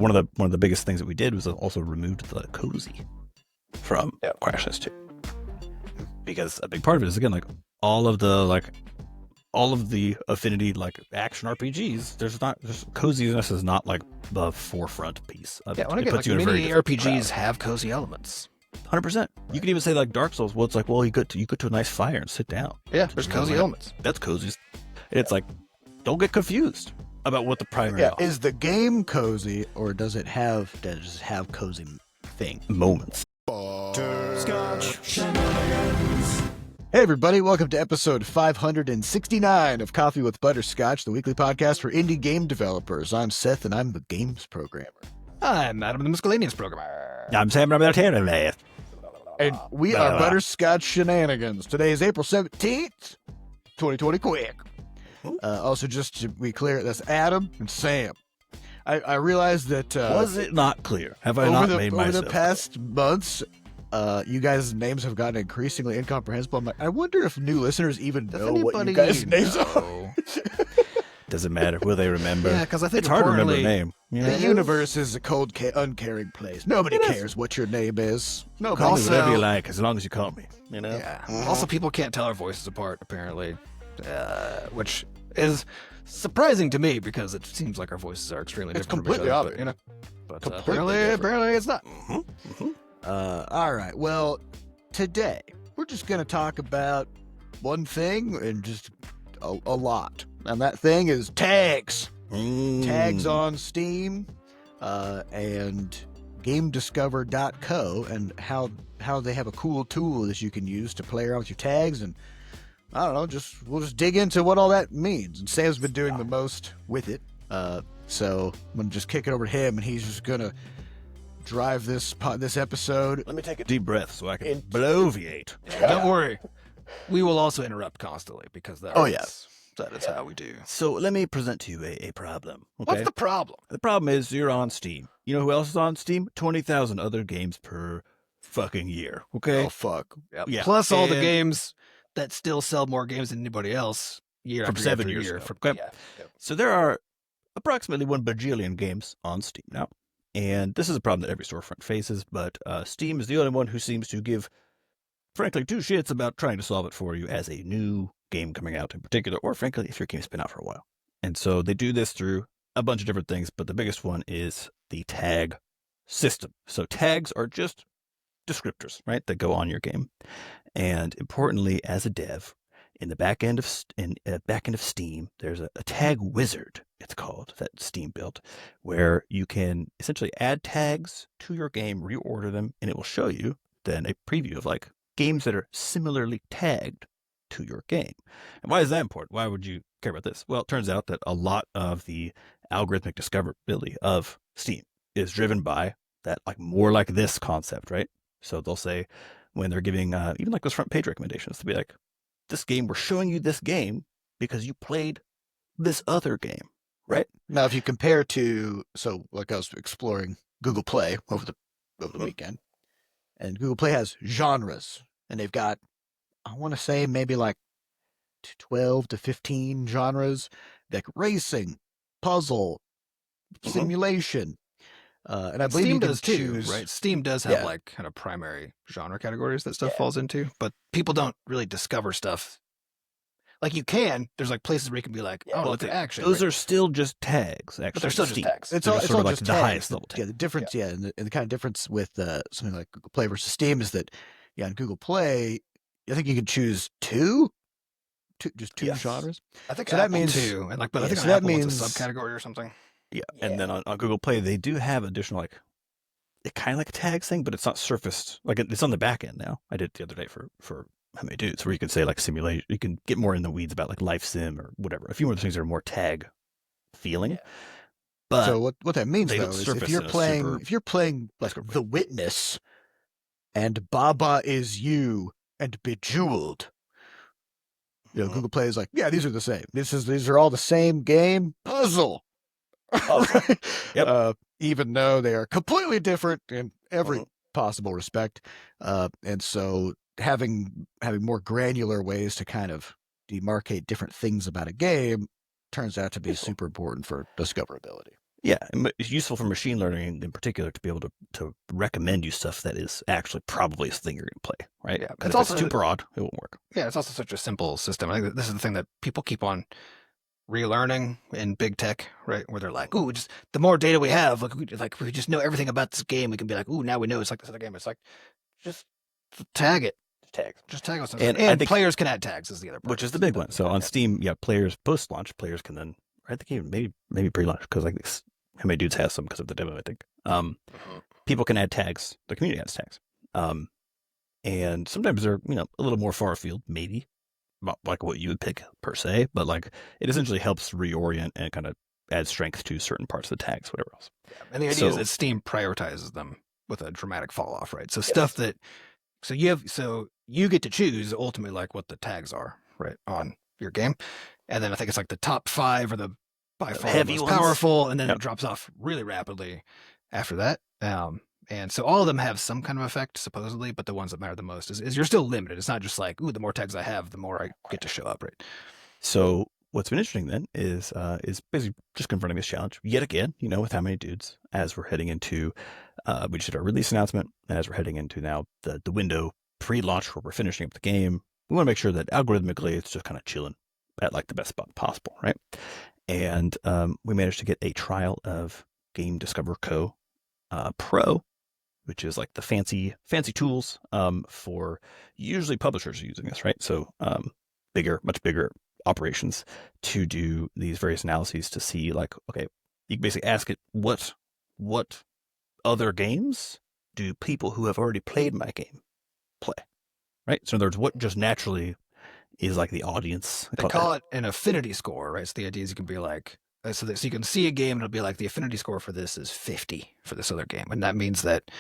one of the biggest things that we did was also removed the cozy from Crashless 2, because a big part of it is, again, like all of the affinity like action RPGs. There's coziness is not like the forefront piece of it. Well, again, It puts you in a very many RPGs have cozy elements. 100%. You can even say like Dark Souls. Well, it's like, well, you go to a nice fire and sit down. Yeah, there's cozy elements. That's cozy. And it's like, don't get confused about what the primary is the game cozy, or does it have cozy moments? Butterscotch shenanigans. Hey everybody, welcome to episode 569 of Coffee with Butterscotch, the weekly podcast for indie game developers. I'm Seth, and I'm the games programmer. I'm Adam, the miscellaneous programmer. I'm Sam, and I'm the And we are Butterscotch Shenanigans. Today is April 17th, 2020 quick. Also, just to be clear, that's Adam and Sam. I realized that... was it not clear? Have I not made myself over the past months, you guys' names have gotten increasingly incomprehensible. I'm like, I wonder if new listeners even know what you guys' names are. Doesn't matter. Will they remember? Yeah, because I think it's hard to remember a name. The universe is a cold, uncaring place. Nobody cares what your name is. No, call me whatever you like, as long as you call me. You know. Yeah. Also, people can't tell our voices apart, apparently, which is surprising to me because it seems like our voices are extremely different. It's completely obvious, you know. But apparently it's not. All right. Well, today we're just gonna talk about one thing and just a lot. And that thing is tags. Tags on Steam and GameDiscover.co, and how they have a cool tool that you can use to play around with your tags. And I don't know, we'll just dig into what all that means. And Sam's been doing the most with it. So I'm going to just kick it over to him, and he's just going to drive this episode. Let me take a deep breath so I can bloviate. Don't worry. We will also interrupt constantly because that is how we do. So let me present to you a problem. Okay? What's the problem? The problem is you're on Steam. You know who else is on Steam? 20,000 other games per fucking year. Okay? Oh, fuck. Yep. Yeah. Plus all the games that still sell more games than anybody else year from after 7 year. years ago. Okay? Yeah. So there are approximately 1 bajillion games on Steam now. And this is a problem that every storefront faces, but Steam is the only one who seems to give, frankly, two shits about trying to solve it for you as a new game coming out in particular, or frankly, if your game's been out for a while. And so they do this through a bunch of different things, but the biggest one is the tag system. So tags are just descriptors, right, that go on your game. And importantly, as a dev, in the back end of Steam, there's a tag wizard, it's called, that Steam built, where you can essentially add tags to your game, reorder them, and it will show you then a preview of like games that are similarly tagged to your game. And why is that important? Why would you care about this? Well, it turns out that a lot of the algorithmic discoverability of Steam is driven by that, like more like this concept, right? So they'll say when they're giving even like those front page recommendations to be like, this game, we're showing you this game because you played this other game, right? Now, if you compare to, so like I was exploring Google Play over the weekend, and Google Play has genres, and they've got, I want to say maybe like 12 to 15 genres, like racing, puzzle, simulation. And I believe Steam you can does choose, too, right? Steam does have like kind of primary genre categories that stuff falls into, but people don't really discover stuff. Like you can, there's like places where you can be like, oh, look at action. Those are still just tags, actually. But they're still just tags. It's all sort of like just the tags. highest level tag. Yeah, the difference, and the kind of difference with something like Google Play versus Steam is that, in Google Play, I think you can choose two genres. I think so Apple that means too, and like, but I think so on that Apple means it's a subcategory or something. Yeah, and then on Google Play, they do have additional, like, it kind of like a tags thing, but it's not surfaced. Like, it's on the back end now. I did it the other day for How Many Dudes, where you can say, like, simulation. You can get more in the weeds about, like, life sim or whatever. A few more things that are more tag feeling. Yeah. But so what that means, though, is if you're playing like The Witness and Baba Is You and Bejeweled, Google Play is like, yeah, these are the same. These are all the same game puzzle. Right? Yep. Even though they are completely different in every possible respect. And so having more granular ways to kind of demarcate different things about a game turns out to be super important for discoverability. Yeah, it's useful for machine learning in particular to be able to recommend you stuff that is actually probably a thing you're going to play, right? Yeah, Because if it's too broad, it won't work. Yeah, it's also such a simple system. I think this is the thing that people keep on relearning in big tech, right? Where they're like, "Ooh, just the more data we have, like we just know everything about this game. We can be like, ooh, now we know it's like this other game." It's like just tag it, Tags. just tag it. And And I think, players can add tags is the other part. which is the big one. So on Steam, yeah, players post-launch players can then, I think even maybe pre-launch, because like this, how many dudes has some because of the demo, I think. People can add tags. The community adds tags. And sometimes they're a little more far afield, maybe not like what you would pick per se, but like it essentially helps reorient and kind of add strength to certain parts of the tags, whatever else. Yeah. And the idea is that Steam prioritizes them with a dramatic fall off, right? So stuff that so you get to choose ultimately like what the tags are, right, on your game. And then I think it's like the top 5 or the by far heavy most ones. powerful, and then it drops off really rapidly after that. And so all of them have some kind of effect, supposedly, but the ones that matter the most is you're still limited. It's not just like, ooh, the more tags I have, the more I get to show up, right? So what's been interesting then is basically just confronting this challenge yet again, with how many dudes, as we're heading into, we just did our release announcement, and as we're heading into now the window pre-launch where we're finishing up the game, we want to make sure that algorithmically it's just kind of chilling at like the best spot possible, right? And we managed to get a trial of Game Discover Co. Pro, which is like the fancy tools for usually publishers are using this, right? So much bigger operations to do these various analyses to see like, okay, you can basically ask it what other games do people who have already played my game play, right? So in other words, what just naturally is like the audience. They call it an affinity score, right? So the idea is you can be like, so you can see a game and it'll be like the affinity score for this is 50 for this other game. And that means that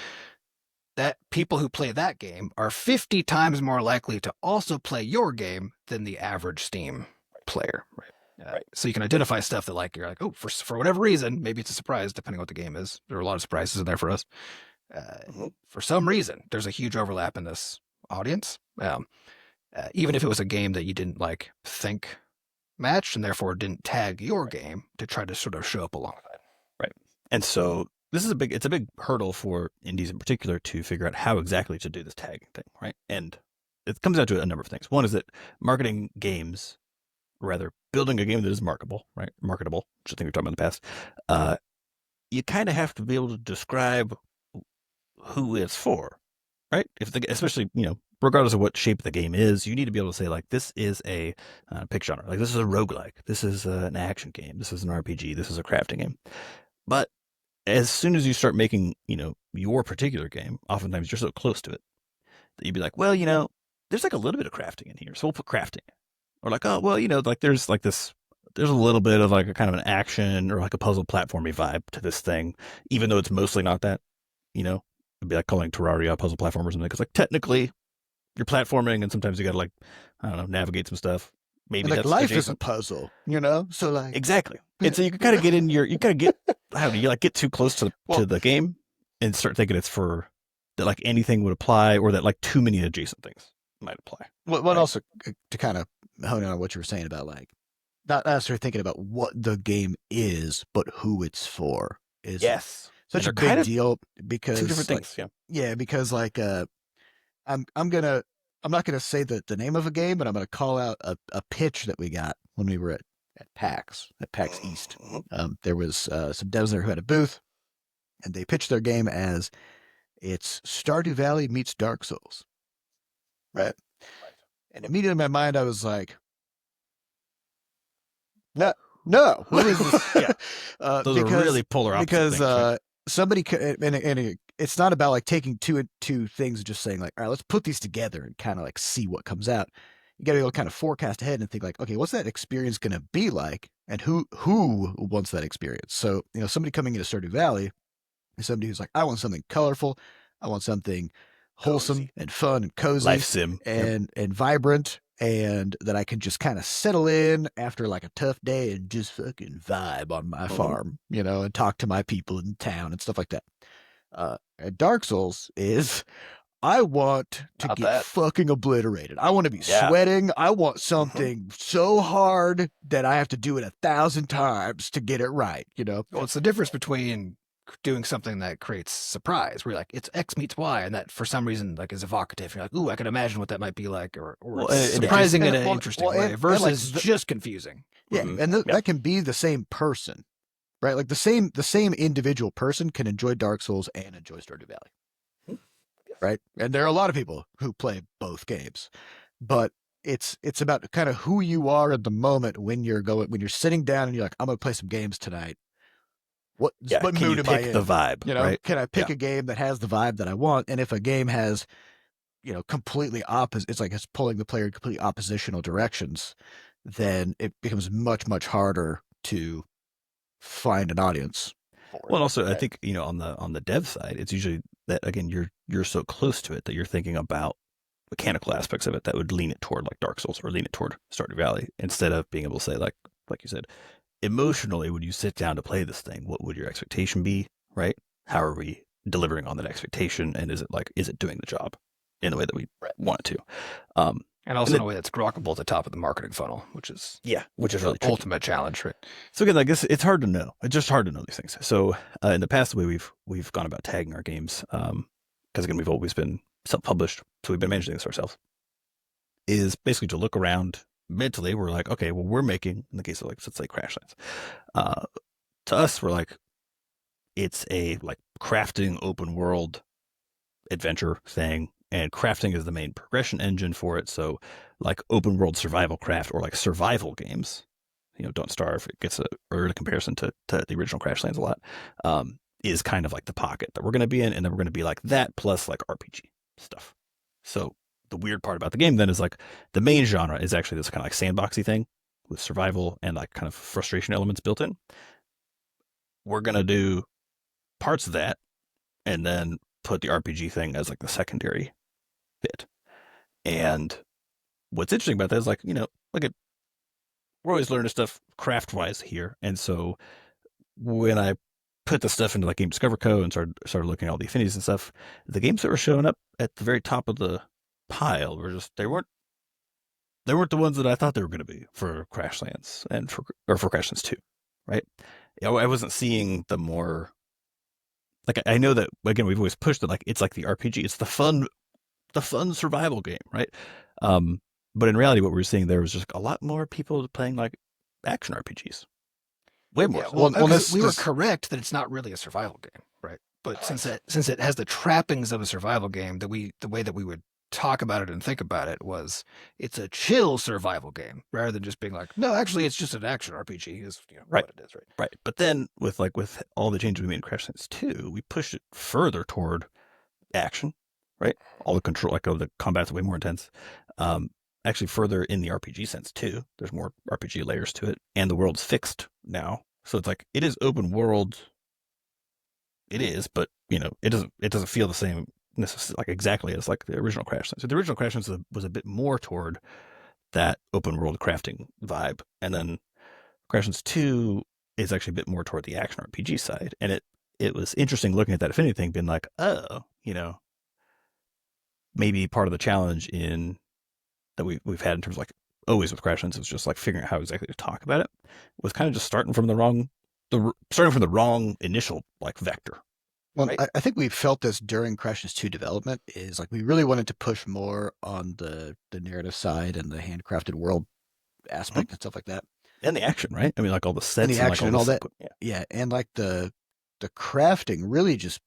people who play that game are 50 times more likely to also play your game than the average Steam player, right? Right. So you can identify stuff that like, you're like, oh, for whatever reason, maybe it's a surprise depending on what the game is. There are a lot of surprises in there for us. For some reason, there's a huge overlap in this audience. Even if it was a game that you didn't like think matched and therefore didn't tag your game to try to sort of show up alongside. Right. And so this is it's a big hurdle for indies in particular to figure out how exactly to do this tagging thing, right? And it comes down to a number of things. One is that marketing games, rather building a game that is marketable, which I think we've talked about in the past, you kind of have to be able to describe who it's for, right? Especially, regardless of what shape the game is, you need to be able to say like, this is a pick genre, like this is a roguelike, this is an action game, this is an RPG, this is a crafting game. But as soon as you start making, your particular game, oftentimes you're so close to it that you'd be like, well, there's like a little bit of crafting in here, so we'll put crafting. Or like, oh, well, like there's like this, there's a little bit of like a kind of an action or like a puzzle platformy vibe to this thing, even though it's mostly not that, it'd be like calling Terraria a puzzle platformer or something, because like technically you're platforming and sometimes you got to like, I don't know, navigate some stuff. Maybe and like that's life adjacent. is a puzzle, so like exactly. And so you can kind of get in you kind of get, I don't know, you like get too close to the game and start thinking it's for that like anything would apply or that like too many adjacent things might apply. Well, right? Also to kind of hone in on what you were saying about like not necessarily thinking about what the game is, but who it's for is such a big deal because two different things. Yeah, because like I'm not gonna say the name of a game, but I'm gonna call out a pitch that we got when we were at PAX East. There was some devs there who had a booth, and they pitched their game as it's Stardew Valley meets Dark Souls, right? And immediately in my mind, I was like, no, who is this? Yeah, those are really polar opposite because things, right? Somebody and it's not about like taking two things and just saying like, all right, let's put these together and kind of like see what comes out. You got to be able to kind of forecast ahead and think like, okay, what's that experience going to be like, and who wants that experience? So somebody coming into Stardew Valley is somebody who's like, I want something colorful, I want something wholesome and fun and cozy, life sim and vibrant, and that I can just kind of settle in after like a tough day and just fucking vibe on my farm, and talk to my people in town and stuff like that. Dark Souls is I want to Not get that. fucking obliterated. I want to be Yeah. sweating. I want something so hard that I have to do it 1,000 times to get it right, you know? Well, it's the difference between doing something that creates surprise, where you're like, it's X meets Y, and that for some reason like is evocative. You're like, ooh, I can imagine what that might be like, or Well, it's and it surprising just- in an well, interesting well, way and, versus like, just confusing. Yeah, Mhm. and Yeah. that can be the same person, right? Like the same individual person can enjoy Dark Souls and enjoy Stardew Valley, right? And there are a lot of people who play both games, but it's about kind of who you are at the moment when you're sitting down and you're like, I'm gonna play some games tonight. What Can mood you am I pick in? the vibe, You know, right? can I pick a game that has the vibe that I want? And if a game has, completely opposite, it's like it's pulling the player in completely oppositional directions, then it becomes much, much harder to find an audience for Well, and it. also I right? think on the dev side, it's usually that again you're so close to it that you're thinking about mechanical aspects of it that would lean it toward like Dark Souls or lean it toward Stardew Valley instead of being able to say like you said, emotionally when you sit down to play this thing, what would your expectation be, right? How are we delivering on that expectation, and is it doing the job in the way that we want it to? And also And in a way that's grokkable at the top of the marketing funnel, which is which is the really tricky. ultimate challenge, right? So again, I guess it's hard to know. It's just hard to know these things. So in the past, the way we've gone about tagging our games, because again we've always been self-published, so we've been managing this ourselves, is basically to look around mentally. We're like, okay, well, we're making, in the case of like, let's say Crashlands, to us, we're like, it's a like crafting open world adventure thing, and crafting is the main progression engine for it. So like open world survival craft or like survival games, Don't Starve, it gets a early comparison to the original Crashlands a lot, is kind of like the pocket that we're going to be in, and then we're going to be like that plus like RPG stuff. So the weird part about the game then is like the main genre is actually this kind of like sandboxy thing with survival and like kind of frustration elements built in. We're going to do parts of that and then put the RPG thing as like the secondary bit. And what's interesting about that is like, look at, we're always learning stuff craft wise here. And so when I put the stuff into like Game Discover Co. and started looking at all the affinities and stuff, the games that were showing up at the very top of the pile were just, they weren't the ones that I thought they were going to be for Crashlands and for Crashlands 2, right? I wasn't seeing the more, like, I know that again we've always pushed it like it's like the RPG, it's the fun survival game, right? But in reality, what we were seeing there was just a lot more people playing like action RPGs, way more. Yeah, so. well, Well, we were correct that it's not really a survival game, right? But since it has the trappings of a survival game, the way that we would talk about it and think about it was it's a chill survival game rather than just being like, no, actually, it's just an action RPG. Is Right. what it is, right? Right. But then with all the changes we made in Crashlands 2, we pushed it further toward action, right? All the control, like the combat's way more intense. Actually, further in the RPG sense too. There's more RPG layers to it, and the world's fixed now, so it's like it is open world. It is, but it doesn't feel the same like exactly as like the original Crashlands. So the original Crashlands was a bit more toward that open world crafting vibe, and then Crashlands 2 is actually a bit more toward the action RPG side, and it was interesting looking at that Affinity thing, being like, oh, maybe part of the challenge in that we've had in terms of like always with Crashlands is just like figuring out how exactly to talk about it was kind of just starting from the wrong initial like vector. Well, Right. I think we felt this during Crash's 2 development is like we really wanted to push more on the narrative side and the handcrafted world aspect and stuff like that. And the action, right? I mean, like all the sets And the action like and all that. Yeah. Yeah, and like the crafting really just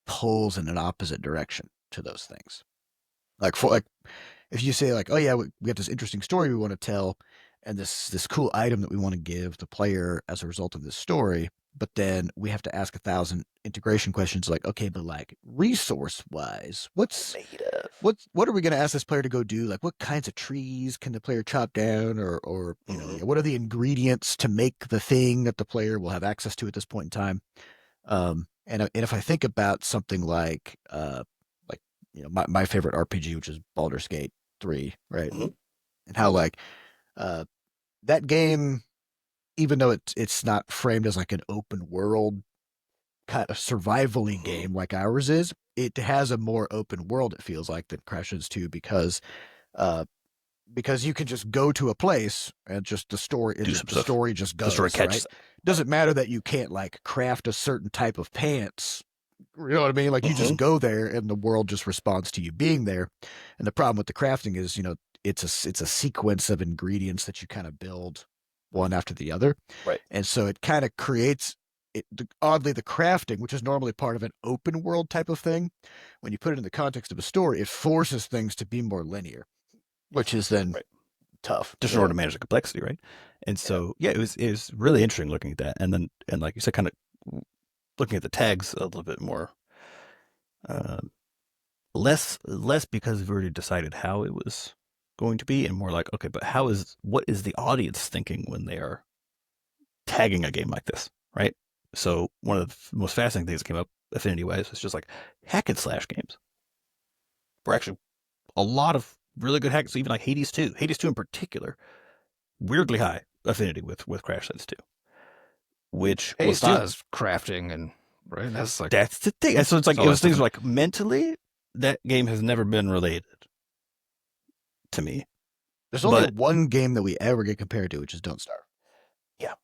pulls in an opposite direction to those things. Like if you say like, oh yeah, we got this interesting story we want to tell, and this cool item that we want to give the player as a result of this story, but then we have to ask 1,000 integration questions like, okay, but like resource wise, what are we going to ask this player to go do? Like, what kinds of trees can the player chop down, or what are the ingredients to make the thing that the player will have access to at this point in time? And if I think about something like my favorite RPG, which is Baldur's Gate 3, right? Mm-hmm. And how like that game, even though it's not framed as like an open world kind of survival-y game like ours is, it has a more open world, it feels like, than Crashlands 2 because you can just go to a place and just the story Do some the stuff. story just The goes, story right? catches up. Doesn't matter that you can't like craft a certain type of pants. You know what I mean? Like you just Mhm. go there and the world just responds to you being there. And the problem with the crafting is, it's a sequence of ingredients that you kind of build one after the other. Right. And so it kind of creates oddly the crafting, which is normally part of an open world type of thing, when you put it in the context of a story, it forces things to be more linear, which is then Right. tough. Just in order to manage the complexity, right? And so, it was really interesting looking at that, and like you said, kind of looking at the tags a little bit more, uh, less because we've already decided how it was going to be, and more like, okay, but what is the audience thinking when they are tagging a game like this, right? So one of the most fascinating things that came up affinity wise is just like hack and slash games. We're actually a lot of really good hacks, so even like Hades 2 in particular, weirdly high affinity with Crashlands 2, which Hey, was still not. has crafting and right. That's like That's the thing. And so it's like all it that was stuff things in- like mentally that game has never been related to me. There's only But one game that we ever get compared to, which is Don't Starve. yeah,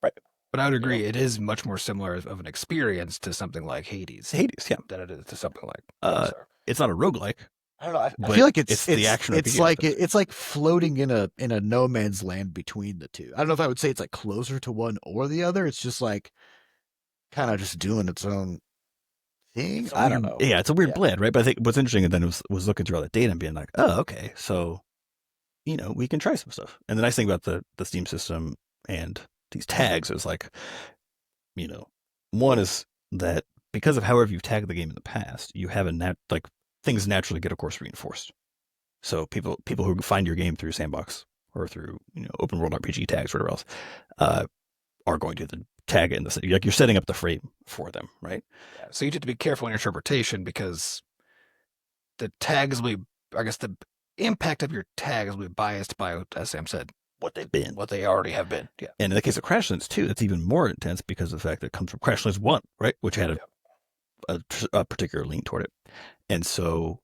right. But I would You agree, know? it is much more similar of an experience to something like Hades Hades, yeah. than it is to something like Uh, Star. it's not a roguelike, I don't know. I but feel like it's the action it's RPG like aspect. it's like floating in a no man's land between the two. I don't know if I would say it's like closer to one or the other. It's just like kind of just doing its own thing. I don't know. Yeah, it's a weird Yeah. blend, right? But I think what's interesting and then was looking through all that data and being like, oh, okay, so we can try some stuff. And the nice thing about the Steam system and these tags is like, you know, one is that because of however you've tagged the game in the past, you have like things naturally get, of course, reinforced. So people who find your game through Sandbox or through open world RPG tags, or whatever else, uh, are going to then tag it in the like you're setting up the frame for them, right? Yeah. So you have to be careful in your interpretation because the tags will be, I guess the impact of your tags will be biased by, as Sam said, What they've been. what they already have been. Yeah. And in the case of Crashlands 2, that's even more intense because of the fact that it comes from Crashlands 1, right? Which had a particular lean toward it. And so,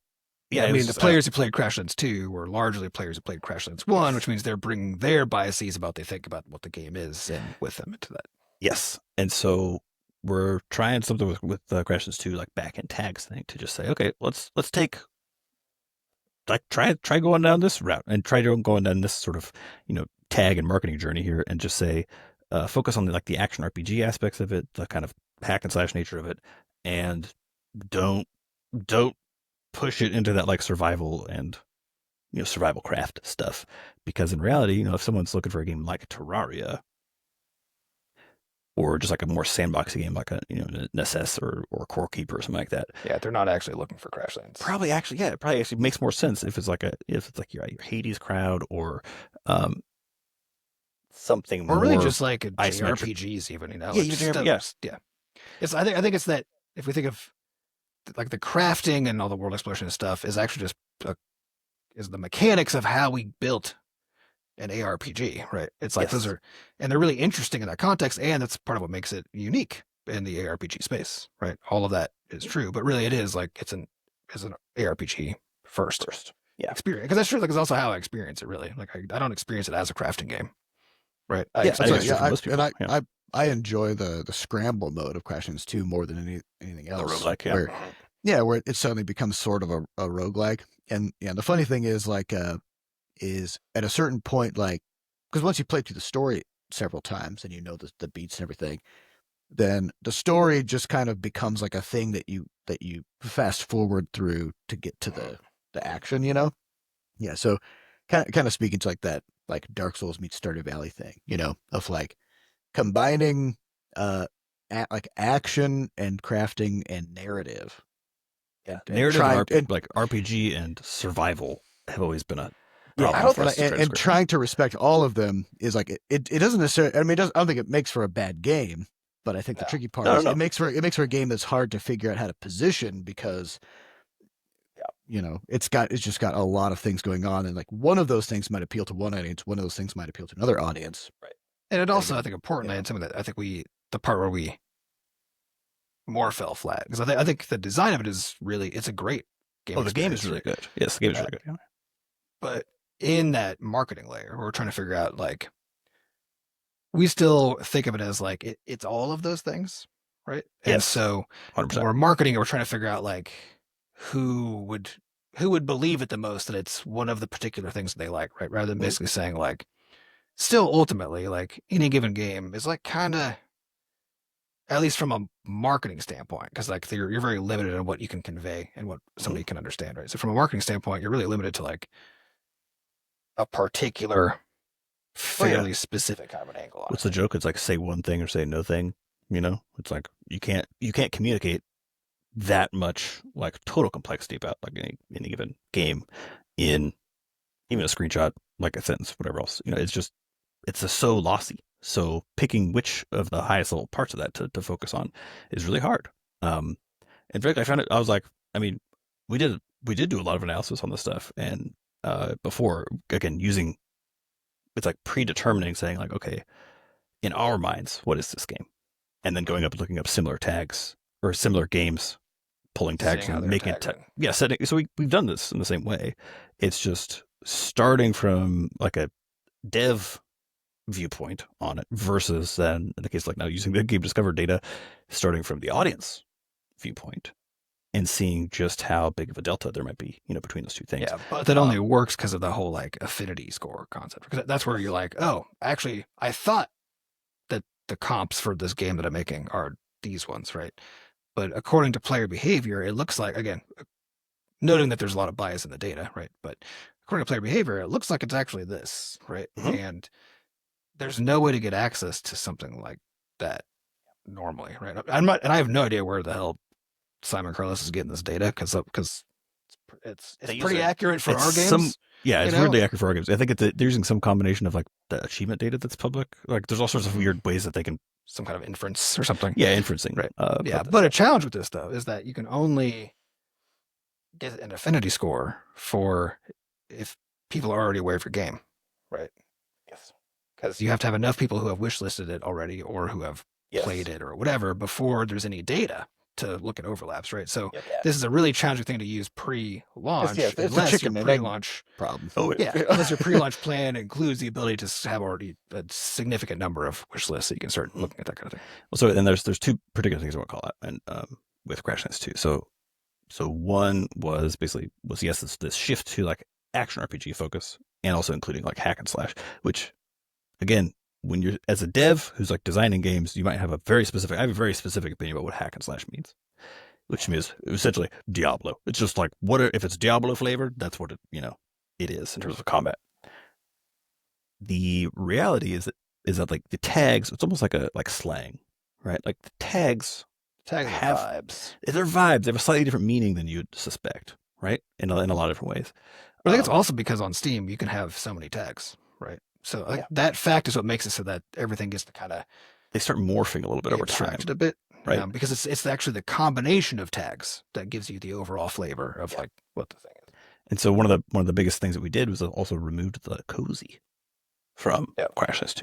I mean, the players who played Crashlands 2 were largely players who played Crashlands 1, which means they're bringing their biases about they think about what the game is and with them into that. yes. And so we're trying something with Crashlands 2, like back end tags thing, to just say, okay, let's take, like, try going down this route and try going down this sort of, tag and marketing journey here and just say, focus on the action RPG aspects of it, the kind of hack and slash nature of it, and don't push it into that like survival and survival craft stuff, because in reality, if someone's looking for a game like Terraria or just like a more sandboxy game like a Nessus or Core Keeper or something like that, Yeah, they're not actually looking for Crashlands. it probably actually makes more sense if it's like your Hades crowd or something Or more, really just like isometric. JRPGs even, Yeah, like even just yeah. It's I think it's that if we think of like the crafting and all the world exploration stuff is actually just is the mechanics of how we built an ARPG, right? It's like those Yes. are, and they're really interesting in that context, and that's part of what makes it unique in the ARPG space, right? All of that is true, but really it is like it's an ARPG first Yeah. experience, because that's true. Like it's also how I experience it. Really, like I don't experience it as a crafting game, right? Yeah, I think it's true for most people. I enjoy the scramble mode of Crashlands 2 more than anything The else. roguelike, yeah. Where it suddenly becomes sort of a roguelike. And the funny thing is is at a certain point, like, because once you play through the story several times and you know the beats and everything, then the story just kind of becomes like a thing that you fast forward through to get to the action, Yeah, so kind of speaking to like that, like Dark Souls meets Stardew Valley thing, of like combining like action and crafting and narrative. Yeah, And narrative and like RPG and survival have always been a problem Yeah, for us. and trying to respect all of them is like it doesn't necessarily. I mean, I don't think it makes for a bad game, but I think the tricky part is it makes for a game that's hard to figure out how to position because it's just got a lot of things going on, and like one of those things might appeal to one audience, one of those things might appeal to another audience. Right. And it also, I think, importantly, and something that I think the part where we more fell flat because I think the design of it is really it's a great game. Oh, the game is experience, really good. Yes, the game is really good. Yeah. but in that marketing layer, we're trying to figure out like we still think of it as like it's all of those things, right? And Yes, so 100%. when we're marketing, we're trying to figure out like who would believe it the most that it's one of the particular things that they like, right? Rather than basically saying like, still ultimately like any given game is like kind of at least from a marketing standpoint, because like you're very limited in what you can convey and what somebody can understand, right? So from a marketing standpoint, you're really limited to like a particular fairly specific kind of an angle on What's it. the joke? It's like say one thing or say no thing. You know, it's like you can't communicate that much like total complexity about like any given game in even a screenshot, like a sentence, whatever else. You know, it's just so lossy. So picking which of the highest level parts of that to focus on is really hard. In fact, I found it. I was like, I mean, we did do a lot of analysis on this stuff, and before again using it's like predetermining, saying like, okay, in our minds, what is this game, and then going up and looking up similar tags or similar games, pulling tags Seeing how and they're making tagging. yeah, setting. So we've done this in the same way. It's just starting from like a dev viewpoint on it versus then in the case like now using the game discover data, starting from the audience viewpoint and seeing just how big of a delta there might be, you know, between those two things. Yeah, but that only works because of the whole like affinity score concept. Because that's where you're like, oh, actually, I thought that the comps for this game that I'm making are these ones, right? But according to player behavior, it looks like again, noting that there's a lot of bias in the data, right? But according to player behavior, it looks like it's actually this, right? Mhm. And there's no way to get access to something like that normally, right? I'm not, and I have no idea where the hell Simon Carlos is getting this data because it's pretty accurate for our games. Yeah, it's you know? weirdly accurate for our games. I think they're using some combination of like the achievement data that's public. Like there's all sorts of weird ways that they can some kind of inference or something. yeah, inferencing. Right. Yeah, But a challenge with this though is that you can only get an affinity score for if people are already aware of your game, right? yes, Because you have to have enough people who have wishlisted it already or who have played it or whatever before there's any data to look at overlaps, right? So this is a really challenging thing to use pre-launch, it's unless a chicken your and egg pre-launch problem. Oh yeah, unless your pre-launch plan includes the ability to have already a significant number of wish lists, so you can start looking at that kind of thing. Well, so and there's two particular things I want to call out, and with Crashlands 2. So one was basically yes, this shift to like action RPG focus, and also including like hack and slash, which again, when you're as a dev who's like designing games, you might have I have a very specific opinion about what hack and slash means, which means essentially Diablo. It's just like if it's Diablo flavored, that's what it is in terms of combat. The reality is that like the tags, it's almost like a slang, right? Like the tags have vibes. They're vibes. They have a slightly different meaning than you'd suspect, right? In a lot of different ways. But I think it's also because on Steam you can have so many tags, right? So that fact is what makes it so that everything gets to kind of they start morphing a little bit over time, a bit, right? Because it's actually the combination of tags that gives you the overall flavor of like what the thing is. And so one of the biggest things that we did was also removed the cozy from Crashlands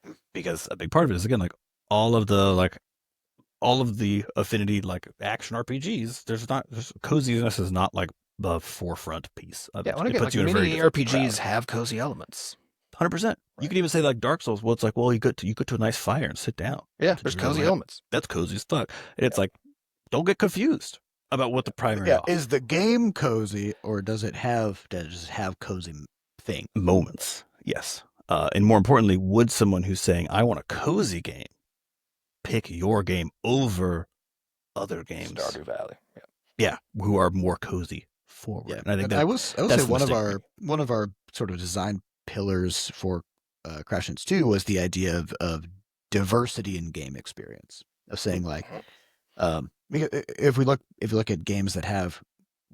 2, because a big part of it is again like all of the affinity like action RPGs. There's coziness is not like the forefront piece of it. Well, again, It puts like you in a very many RPGs have cozy elements. 100%. You could even say like Dark Souls. Well, it's like, well, you go to a nice fire and sit down. Yeah, there's cozy elements. That's cozy as fuck. And it's like, don't get confused about what the primary is the game cozy, or does it have cozy thing moments? Yes. And more importantly, would someone who's saying I want a cozy game pick your game over other games? Stardew Valley. Yeah, who are more cozy forward. Yeah, and I think I will say one of our sort of design pillars for Crashlands 2 was the idea of diversity in game experience. Of saying like, if we look at games that have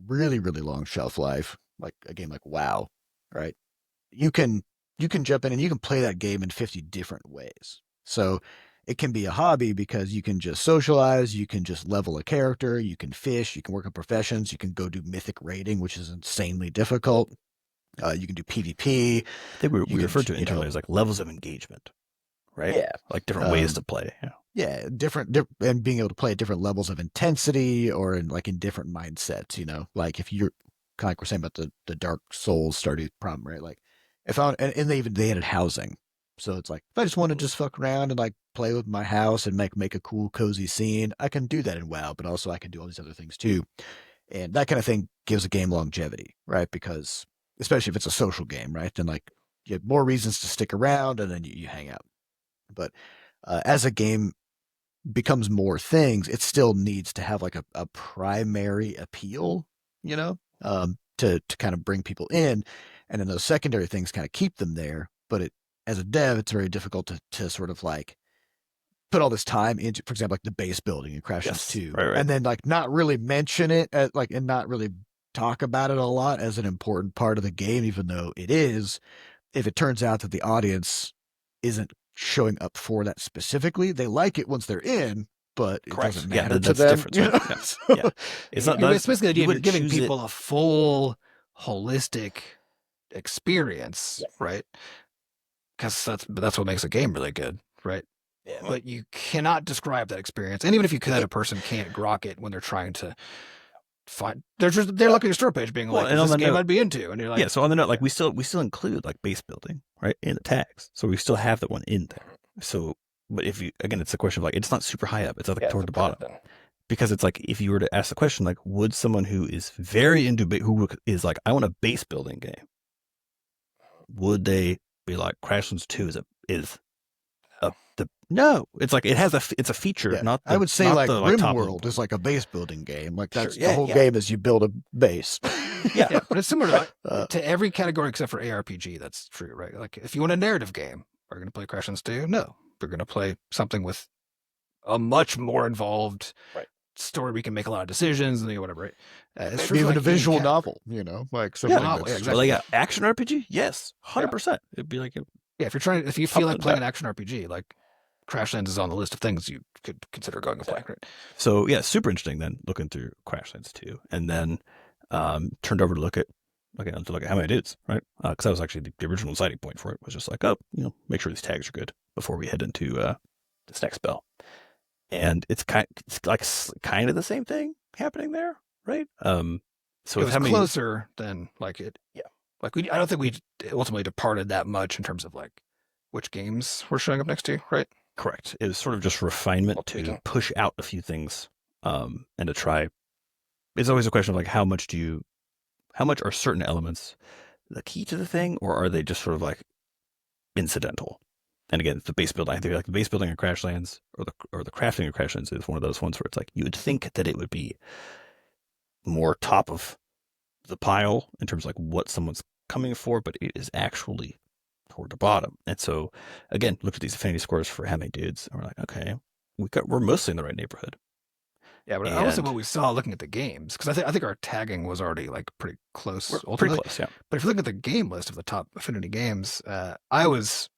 really long shelf life, like a game like WoW, right? You can jump in and you can play that game in 50 different ways. So it can be a hobby because you can just socialize, you can just level a character, you can fish, you can work on professions, you can go do mythic raiding, which is insanely difficult. You can do PvP. I think we referred to it internally as like levels of engagement, right? Yeah, like different ways to play. Yeah. Yeah, and being able to play at different levels of intensity or in different mindsets, like if you're kind of like we're saying about the Dark Souls Stardew problem, right? Like if I and they added housing. So it's like if I just want to just fuck around and like play with my house and make a cool cozy scene, I can do that in WoW, but also I can do all these other things too. And that kind of thing gives a game longevity, right? Because especially if it's a social game, right? Then like you have more reasons to stick around and then you hang out. But as a game becomes more things, it still needs to have like a primary appeal, to kind of bring people in. And then those secondary things kind of keep them there. But as a dev, it's very difficult to sort of like put all this time into, for example, like the base building in Crashlands 2, right. and then like not really mention it and not really talk about it a lot as an important part of the game, even though it is. If it turns out that the audience isn't showing up for that specifically, they like it once they're in, but it Correct. doesn't Yeah, matter to that's them. different. You know? Yeah. So- Yeah. It's not. It's basically the idea you of wouldn't giving choose it- people a full, holistic experience, right? Because that's what makes a game really good, right? Yeah. But you cannot describe that experience, and even if you could, a person can't grok it when they're trying to find. They're looking at a store page, being Well, like, and "Is on this the a game note- I'd be into?" And you're like, yeah. So on the note, like we still include like base building, right, in the tags. So we still have that one in there. So, but if you again, it's a question of like it's not super high up. It's like toward the bottom. Because it's like if you were to ask the question like, would someone who is very into who is like, I want a base building game, would they be like Crashlands 2 no? It's like it has it's a feature, Yeah. not I would say not like the, top level. RimWorld is like a base building game. Like that's Sure, yeah, the whole yeah. game is you build a base. yeah, but it's similar Uh, to every category except for ARPG. That's true, right? Like if you want a narrative game, are you going to play Crashlands 2? No, we're going to play something with a much more involved story. We can make a lot of decisions and whatever, right? It's maybe true for, even like, a visual any novel, like something novel, that's yeah, just- exactly. Well, yeah, action RPG, yes, 100%. It'd be like Yeah, if you feel like Something playing about- an action RPG, like Crashlands is on the list of things you could consider going and playing, right? So yeah, super interesting. Then looking through Crashlands 2, and then turned over to look at how many dudes, right? Because that was actually the original citing point for it. Was just like, oh, make sure these tags are good before we head into this next spell. And it's kind of the same thing happening there, right? So It with was how many, closer than like it. Yeah. Like I don't think we ultimately departed that much in terms of like which games we're showing up next to, right? correct? It was sort of just refinement Well, to tweaking. push out a few things, and to try. It's always a question of like how much are certain elements the key to the thing, or are they just sort of like incidental? And again, the base building, I think like the base building of Crashlands or the crafting of Crashlands is one of those ones where it's like you would think that it would be more top of the pile in terms of like what someone's coming for, but it is actually toward the bottom. And so again, look at these affinity scores for how many dudes, and we're like, okay, we're mostly in the right neighborhood. Yeah, but also And- what we saw looking at the games, because I think our tagging was already like pretty close. We're ultimately. pretty close, yeah. But if you look at the game list of the top Affinity games, I was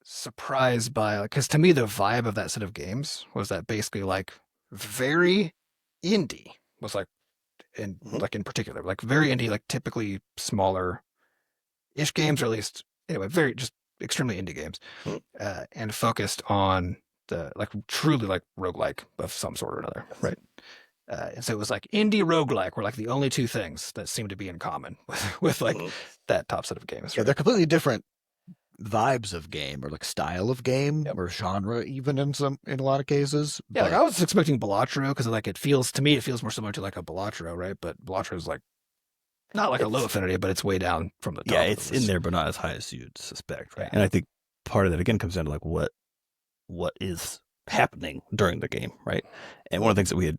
surprised by, because to me the vibe of that set of games was that basically like very indie was like in Mhm. like in particular like very indie, like typically smaller ish games, or at least anyway very just extremely indie games, and focused on the like truly like roguelike of some sort or another, right? And so it was like indie roguelike were like the only two things that seemed to be in common with like that top set of games. Yeah, Right? they're completely different vibes of game or like style of game Yep. or genre, even in a lot of cases. Yeah, like but- I was expecting Balatro because like it feels more similar to like a Balatro, right? But Balatro is like not like a low affinity, but it's way down from the top. Yeah, of it's the in list. there, but not as high as you'd suspect, right? Yeah. And I think part of that again comes down to like what is happening during the game, right? And one of the things that we had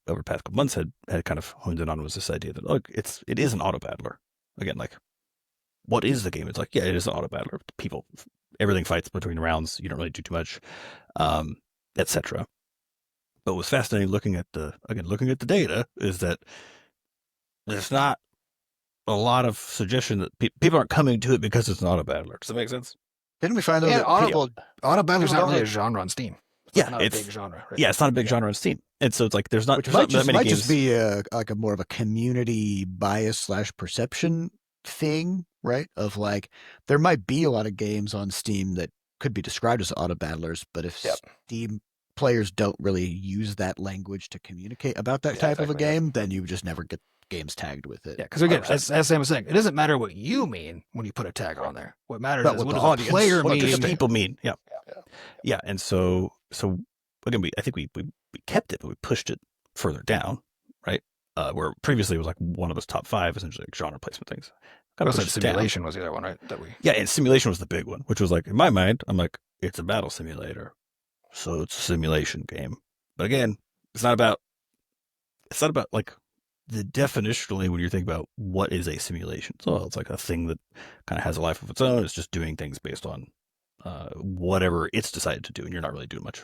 over the past couple months had kind of honed in on was this idea that look, it is an auto battler. Again, like what is the game? It's like, yeah, it is an auto battler. Everything fights between rounds. You don't really do too much, etc. But what's fascinating looking at the data is that there's not a lot of suggestion that people aren't coming to it because it's an auto battler. Does that make sense? Didn't we find out Yeah, that auto battler's people not really don't- a genre on Steam. Yeah, not a it's- big genre. Right? Yeah, it's not a big genre on Steam, and so it's like there's not, which there's might not that just, many might games. just be a more of a community bias / perception thing, right? Of like there might be a lot of games on Steam that could be described as auto battlers, but if Yep. Steam players don't really use that language to communicate about that Yeah, type of a exactly, yeah. game, then you just never get games tagged with it. Yeah, because again, 100%. as Sam was saying, it doesn't matter what you mean when you put a tag on there. What matters But is what what the does a audience- player what the mean. People mean, yeah. Yeah. Yeah, and so again, I think we kept it, but we pushed it further down, right? Where previously it was like one of those top 5 essentially like genre placement things. Kind of Also, pushed it down. simulation was the other one, right? That we. Yeah, and simulation was the big one, which was like in my mind, I'm like, it's a battle simulator, so it's a simulation game. But again, it's not about like the definitionally when you think about what is a simulation. So it's like a thing that kind of has a life of its own. It's just doing things based on whatever it's decided to do, and you're not really doing much.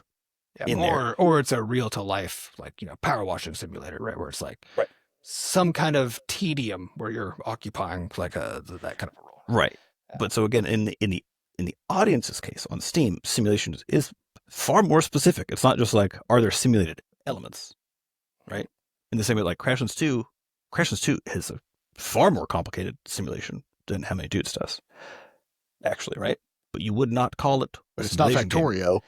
Yeah, in there. or it's a real to life, like, power washing simulator, right? Where it's like Right. some kind of tedium where you're occupying like that kind of a role. Right. Yeah. But so again, in the audience's case on Steam, simulation is far more specific. It's not just like, are there simulated elements, right? In the same way, like Crashlands 2 has a far more complicated simulation than How Many Dudes does, actually, right? But you would not call it. But it's not Factorio.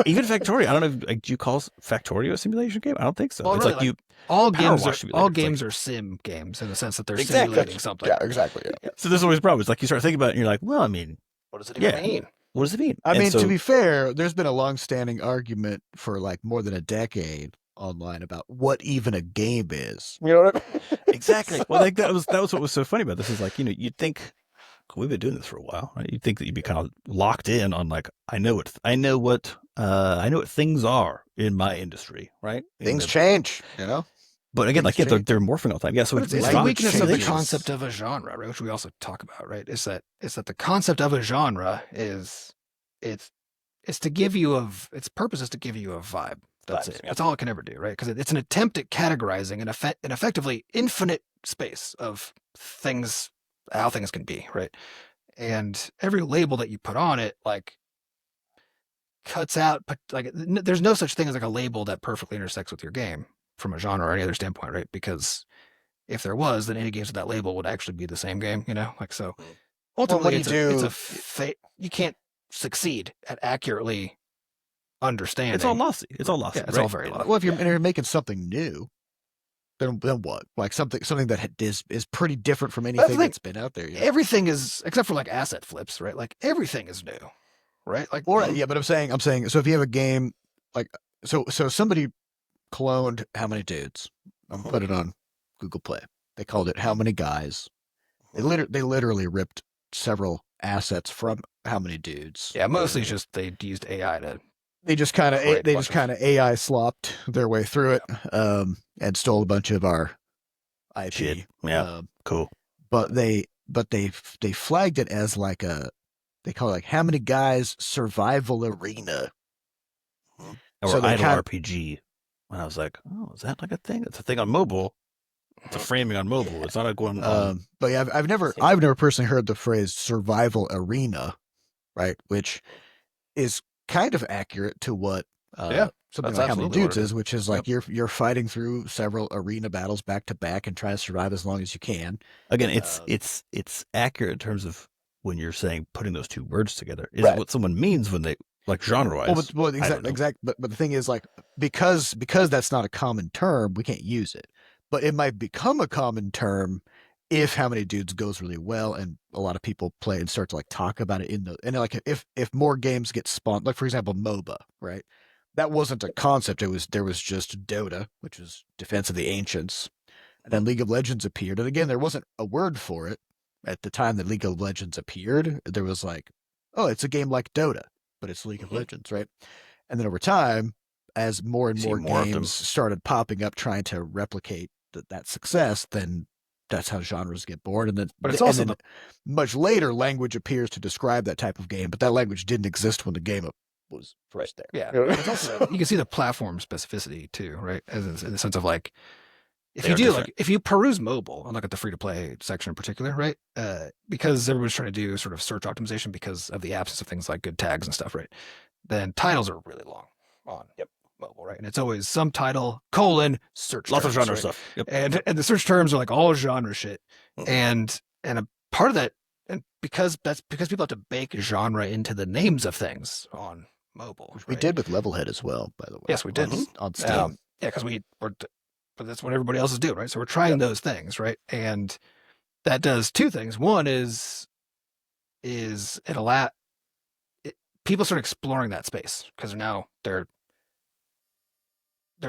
Even Factorio, I don't know. Do you call Factorio a simulation game? I don't think so. Well, it's really, like you. All Power games wash are simulator. all It's games are sim games in the sense that they're Exactly. simulating something. Yeah, exactly. Yeah. So this is always a problem. It's like you start thinking about it, and you're like, well, I mean, What does it even Yeah. mean? what does it mean? I And mean, so- to be fair, there's been a long-standing argument for like more than a decade online about what even a game is. You know what I mean? Exactly. Well, like that was what was so funny about this is like, you'd think we've been doing this for a while, right? You'd think that you'd be kind of locked in on like, I know what things are in my industry, right? Things change, you know? But again, like, things yeah, change. they're morphing all the time. Yeah, so But it's the language weakness of the changes. concept of a genre, right? Which we also talk about, right? Is that the concept of a genre is it's to give you its purpose is to give you a vibe. That's Vibes, it. yeah. That's all it can ever do, right? Because it's an attempt at categorizing an effectively infinite space of things, how things can be, right? And every label that you put on it, like, cuts out, like, there's no such thing as like a label that perfectly intersects with your game from a genre or any other standpoint, right? Because if there was, then any games with that label would actually be the same game, like, so ultimately what do you do- you can't succeed at accurately understanding. it's all lossy. It's all lossy. Yeah, it's right? all very lossy. Well, if you're making something new, then what? Like something that is pretty different from the anything thing. that's been out there. You know? Everything is, except for like asset flips, right? Like everything is new, right? Like, Or yeah, but I'm saying so if you have a game like so somebody cloned How Many Dudes, put it on Google Play. They called it How Many Guys. They literally ripped several assets from How Many Dudes. yeah, mostly it's just they used AI to. They just kind Create a of bunch of- AI slopped their way through it, and stole a bunch of our IP. Shit. Yeah. Cool. But they flagged it as like they call it like How Many Guys Survival Arena. Or So they idle kind- RPG. And I was like, oh, is that like a thing? It's a thing on mobile. It's a framing on mobile. It's not a going on. But yeah, I've never personally heard the phrase survival arena, right? Which is kind of accurate to what Yeah, something that's like How Many absolutely what Dudes it is, which is like you're fighting through several arena battles back to back and trying to survive as long as you can. Again, it's accurate in terms of when you're saying putting those two words together. Is Right. what someone means when they like genre wise. Well, I don't know. exactly. But the thing is, like, because that's not a common term, we can't use it. But it might become a common term if How Many Dudes goes really well, and a lot of people play and start to like talk about it and like if more games get spawned, like for example MOBA, right? That wasn't a concept. There was just Dota, which was Defense of the Ancients, and then League of Legends appeared. And again, there wasn't a word for it at the time that League of Legends appeared. There was like, oh, it's a game like Dota, but it's League of Legends, right? And then over time, as more and See more more of them. games started popping up trying to replicate that success, then that's how genres get born. And then, But it's and also then much later, language appears to describe that type of game, but that language didn't exist when the game was first there. Yeah, Yeah. but it's also you can see the platform specificity too, right? As in the sense of like, if They you are do different. like if you peruse mobile and look at the free to play section in particular, right? Because everyone's trying to do sort of search optimization because of the absence of things like good tags and stuff, right? Then titles are really long on mobile, right? And it's always some title : search. Lots of terms, genre right? stuff. Yep. And the search terms are like all genre shit, Mhm. and a part of that and because people have to bake genre into the names of things on mobile. Which we right? did with Levelhead as well, by the way. Yes, we did. On Steam. Yeah, because but that's what everybody else is doing, right? So we're trying those things, right? And that does two things. One is people start exploring that space because now they're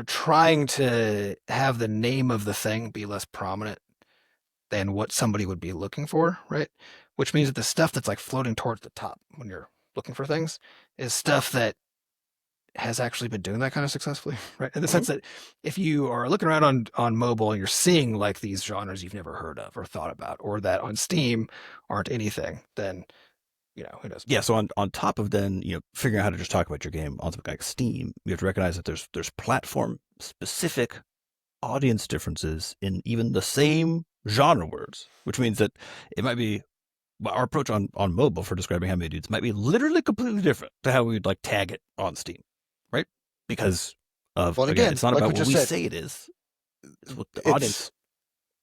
trying to have the name of the thing be less prominent than what somebody would be looking for, right? Which means that the stuff that's like floating towards the top when you're looking for things is stuff that has actually been doing that kind of successfully, right? In the sense that if you are looking around on mobile and you're seeing like these genres you've never heard of or thought about, or that on Steam aren't anything, then who knows? Yeah, so on top of then, figuring out how to just talk about your game on something like Steam, you have to recognize that there's platform specific audience differences in even the same genre words, which means that it might be our approach on mobile for describing how many dudes might be literally completely different to how we'd like tag it on Steam, right? Because of again, it's not like about what we said, say it is; it's what the it's- audience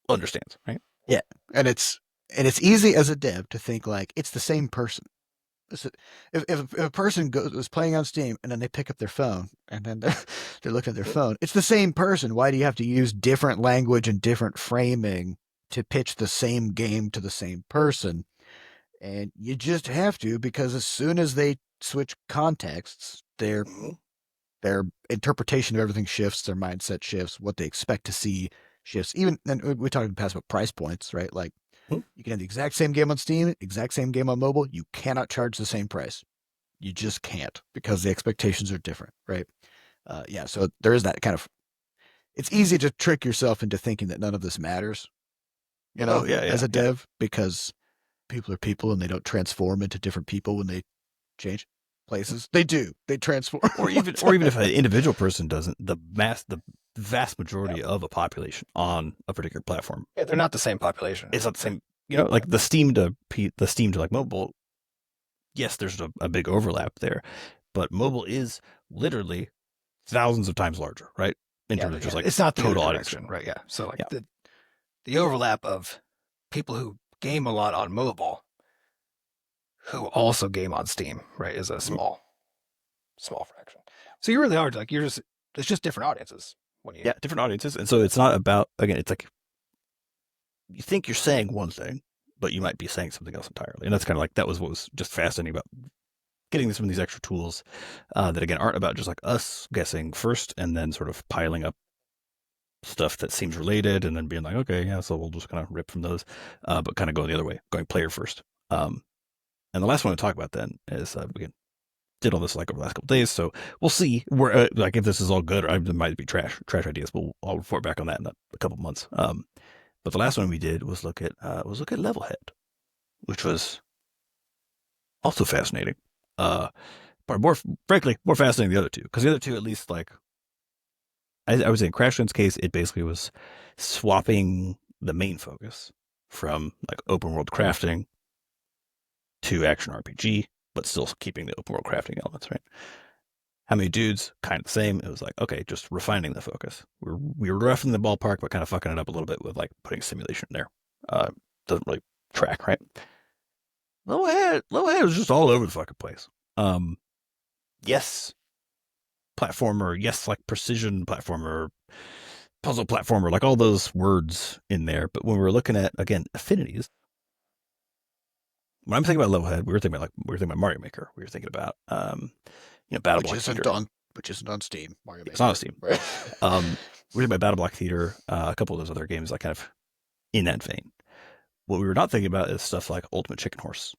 understands, right? Yeah, and it's easy as a dev to think like it's the same person. If a person is playing on Steam and then they pick up their phone and then they're looking at their phone, it's the same person. Why do you have to use different language and different framing to pitch the same game to the same person? And you just have to, because as soon as they switch contexts, their interpretation of everything shifts, their mindset shifts, what they expect to see shifts. Even, and we talked in the past about price points, right? Like you can have the exact same game on Steam, exact same game on mobile. You cannot charge the same price. You just can't, because the expectations are different, right? Yeah, so there is that kind of. It's easy to trick yourself into thinking that none of this matters, as a dev, because people are people and they don't transform into different people when they change places. They do. They transform. Or even if an individual person doesn't, the vast majority of a population on a particular platform, they're not the same population. It's not the same. Like the Steam to like mobile. Yes, there's a big overlap there, but mobile is literally thousands of times larger, right? In terms of just like it's not the total audience, audience, right? Yeah. So like the overlap of people who game a lot on mobile who also game on Steam, right, is a small fraction. So you really are like it's just different audiences when you different audiences, and so it's not about, again, it's like you think you're saying one thing, but you might be saying something else entirely, and that's kind of like that was what was just fascinating about getting some of these extra tools that again aren't about just like us guessing first and then sort of piling up stuff that seems related and then being like, okay, yeah, so we'll just kind of rip from those, but kind of going the other way, going player first. And the last one to talk about then is we did all this like over the last couple of days, so we'll see where like if this is all good or it might be trash ideas, but I'll report back on that in a couple of months. But the last one we did was look at Levelhead, which was also fascinating. But frankly, more fascinating than the other two, because the other two, at least, like I would say in Crashland's case, it basically was swapping the main focus from like open world crafting to action RPG, but still keeping the open world crafting elements, right? How many dudes? Kind of the same. It was like, okay, just refining the focus. We were roughing the ballpark, but kind of fucking it up a little bit with like putting simulation in there. Doesn't really track, right? Levelhead was just all over the fucking place. Yes, platformer, yes, like precision platformer, puzzle platformer, like all those words in there. But when we were looking at, again, affinities, when I'm thinking about Levelhead, we were thinking about Mario Maker. We were thinking about Battle Block Theater. Which isn't on Steam. Mario Maker. It's not on Steam. Right. We're thinking about Battle Block Theater, a couple of those other games, like kind of in that vein. What we were not thinking about is stuff like Ultimate Chicken Horse,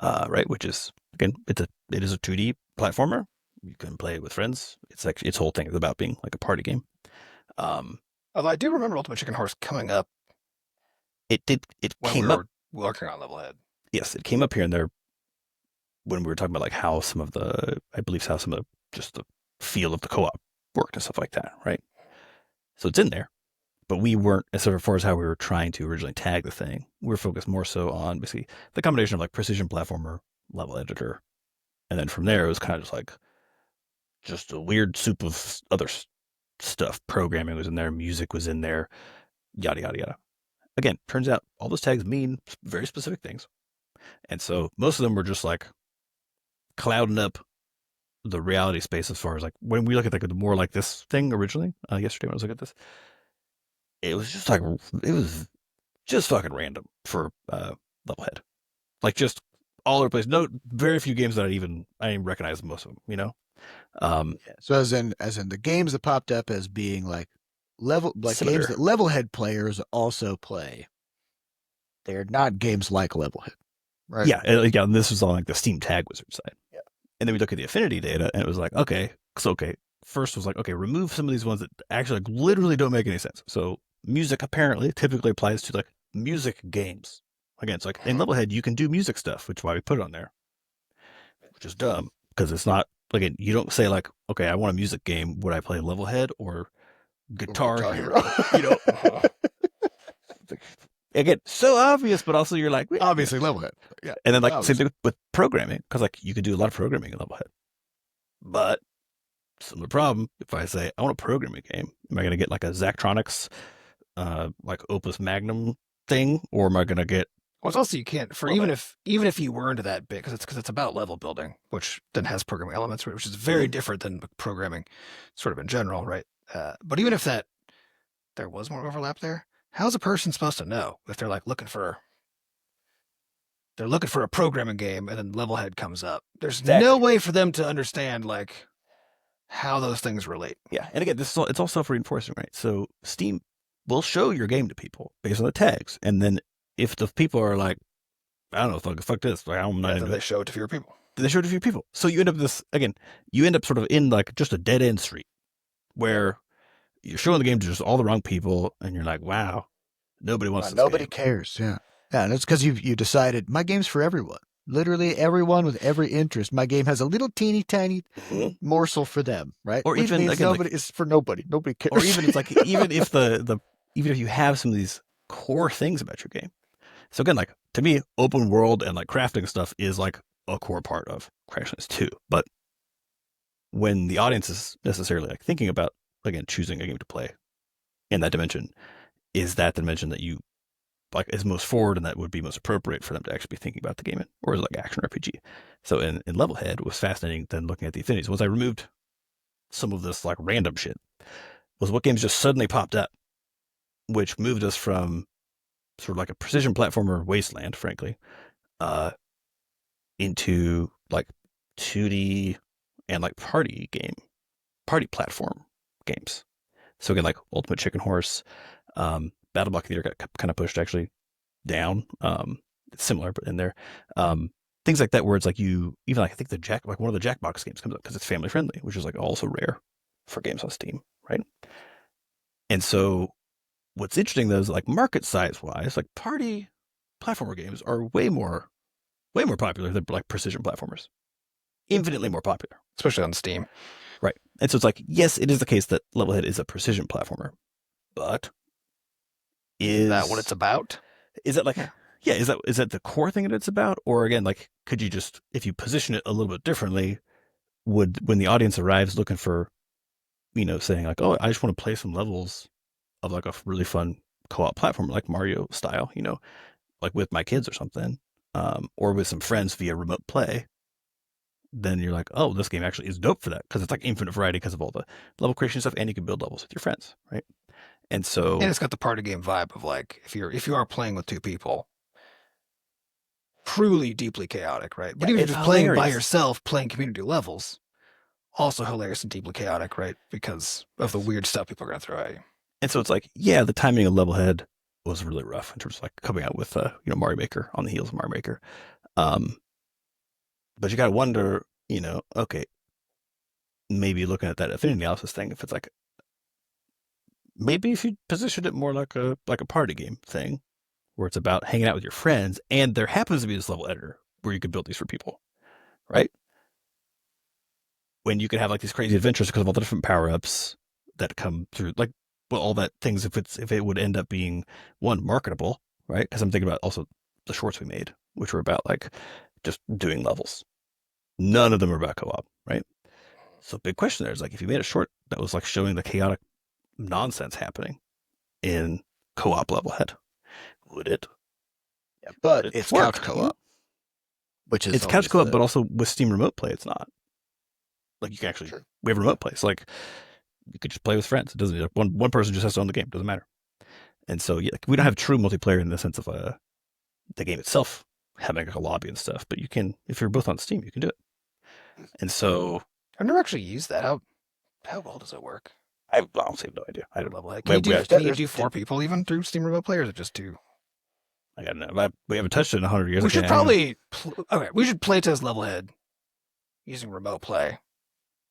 right? Which is, again, it is a 2D platformer. You can play it with friends. It's like its whole thing is about being like a party game. Although I do remember Ultimate Chicken Horse coming up. It came up working on Levelhead. Yes, it came up here and there when we were talking about like how some of the just the feel of the co-op worked and stuff like that, right? So it's in there, but we weren't, as far as how we were trying to originally tag the thing, we were focused more so on basically the combination of like precision platformer, level editor, and then from there it was kind of just a weird soup of other stuff. Programming was in there, music was in there, yada yada yada. again, turns out all those tags mean very specific things. And so most of them were just like clouding up the reality space as far as like when we look at like the more like this thing originally, yesterday when I was looking at this, it was just like, it was just fucking random for Levelhead. Like just all over the place. No, very few games that I didn't recognize most of them, you know? So as in the games that popped up as being like Similar. games that Levelhead players also play. They're not games like Levelhead, right? Yeah, and this was on like the Steam Tag Wizard side. Yeah. And then we look at the affinity data, and it was like, okay, first was like, okay, remove some of these ones that actually like literally don't make any sense. So music apparently typically applies to like music games. Again, it's like in Levelhead you can do music stuff, which is why we put it on there, which is dumb because it's not, again, you don't say like, okay, I want a music game. Would I play Levelhead or Guitar Hero? You know, again, so obvious, but also you're like, Obviously Levelhead. Yeah. and then like same thing with programming, because like you could do a lot of programming in Levelhead, but similar problem. If I say I want a programming game, am I going to get like a Zachtronics, like Opus Magnum thing, or am I going to get? Well, it's also you can't for even if you were into that bit because it's about level building, which then has programming elements, which is very different than programming, sort of in general, right? But even if there was more overlap there, how's a person supposed to know if they're like looking for a programming game and then Levelhead comes up? There's no way for them to understand like how those things relate. Yeah, and again, it's all self-reinforcing, right? So Steam will show your game to people based on the tags, and then if the people are like, I don't know, fuck this, like, I'm not into then it, they show it to fewer people. they show it to few people. So you end up sort of in like just a dead end street where you're showing the game to just all the wrong people, and you're like, wow, nobody wants this nobody game. cares. Yeah. Yeah, and it's because you decided my game's for everyone. Literally everyone with every interest. My game has a little teeny tiny morsel for them, right? Or which even, means again, nobody is for nobody. Nobody cares. Or even it's like even if even if you have some of these core things about your game. So again, like to me, open world and like crafting stuff is like a core part of Crashlands 2. But when the audience is necessarily like thinking about, again, choosing a game to play in that dimension, is that the dimension that you like is most forward and that would be most appropriate for them to actually be thinking about the game in, or is it like action RPG? So in Levelhead, it was fascinating then looking at the affinities. Once I removed some of this like random shit, was what games just suddenly popped up, which moved us from sort of like a precision platformer wasteland, frankly, into like 2D and like party platform games. So again, like Ultimate Chicken Horse, Battle Block Theater got kind of pushed actually down. It's similar, but in there, things like that where it's like you even like I think one of the Jackbox games comes up because it's family friendly, which is like also rare for games on Steam, right? And so what's interesting though is like market size wise, like party platformer games are way more popular than like precision platformers. Infinitely more popular. Especially on Steam. Right. And so it's like, yes, it is the case that Levelhead is a precision platformer, but is that what it's about? Is that like is that the core thing that it's about? Or again, like could you just, if you position it a little bit differently, would when the audience arrives looking for, saying like, oh, I just want to play some levels of like a really fun co-op platform like Mario style, like with my kids or something, or with some friends via remote play, then you're like, oh, this game actually is dope for that because it's like infinite variety because of all the level creation stuff, and you can build levels with your friends, right? And so, and it's got the party game vibe of like if you are playing with two people, truly deeply chaotic, right? But even if you're playing by yourself, playing community levels, also hilarious and deeply chaotic, right? Because of the weird stuff people are gonna throw at you. And so it's like, yeah, the timing of Levelhead was really rough in terms of like coming out with Mario Maker on the heels of Mario Maker. But you got to wonder, okay, maybe looking at that affinity analysis thing, if it's like, maybe if you positioned it more like a party game thing, where it's about hanging out with your friends, and there happens to be this level editor where you could build these for people, right? When you could have like these crazy adventures because of all the different power ups that come through, like all that things. If it would end up being one marketable, right? Because I'm thinking about also the shorts we made, which were about like just doing levels. None of them are about co-op, right? So big question there is like, if you made a short that was like showing the chaotic nonsense happening in co-op Levelhead, Would it? Yeah, but It'd it's work. couch co-op, which is It's couch always co-op, the- but also with Steam Remote Play, it's not. Like you can actually True. we have remote play. So like you could just play with friends. It doesn't one person just has to own the game. It doesn't matter. And so yeah, like, we don't have true multiplayer in the sense of the game itself having like a lobby and stuff. But you can, if you're both on Steam, you can do it. And so I've never actually used that. How well does it work? I honestly have no idea. I don't know. Level head. We- Can we you have- do, can you do 4 people even through Steam Remote Play, or is it just 2? I don't know. We haven't touched it in 100 years. We I should can't- probably okay. We should play test Levelhead using Remote Play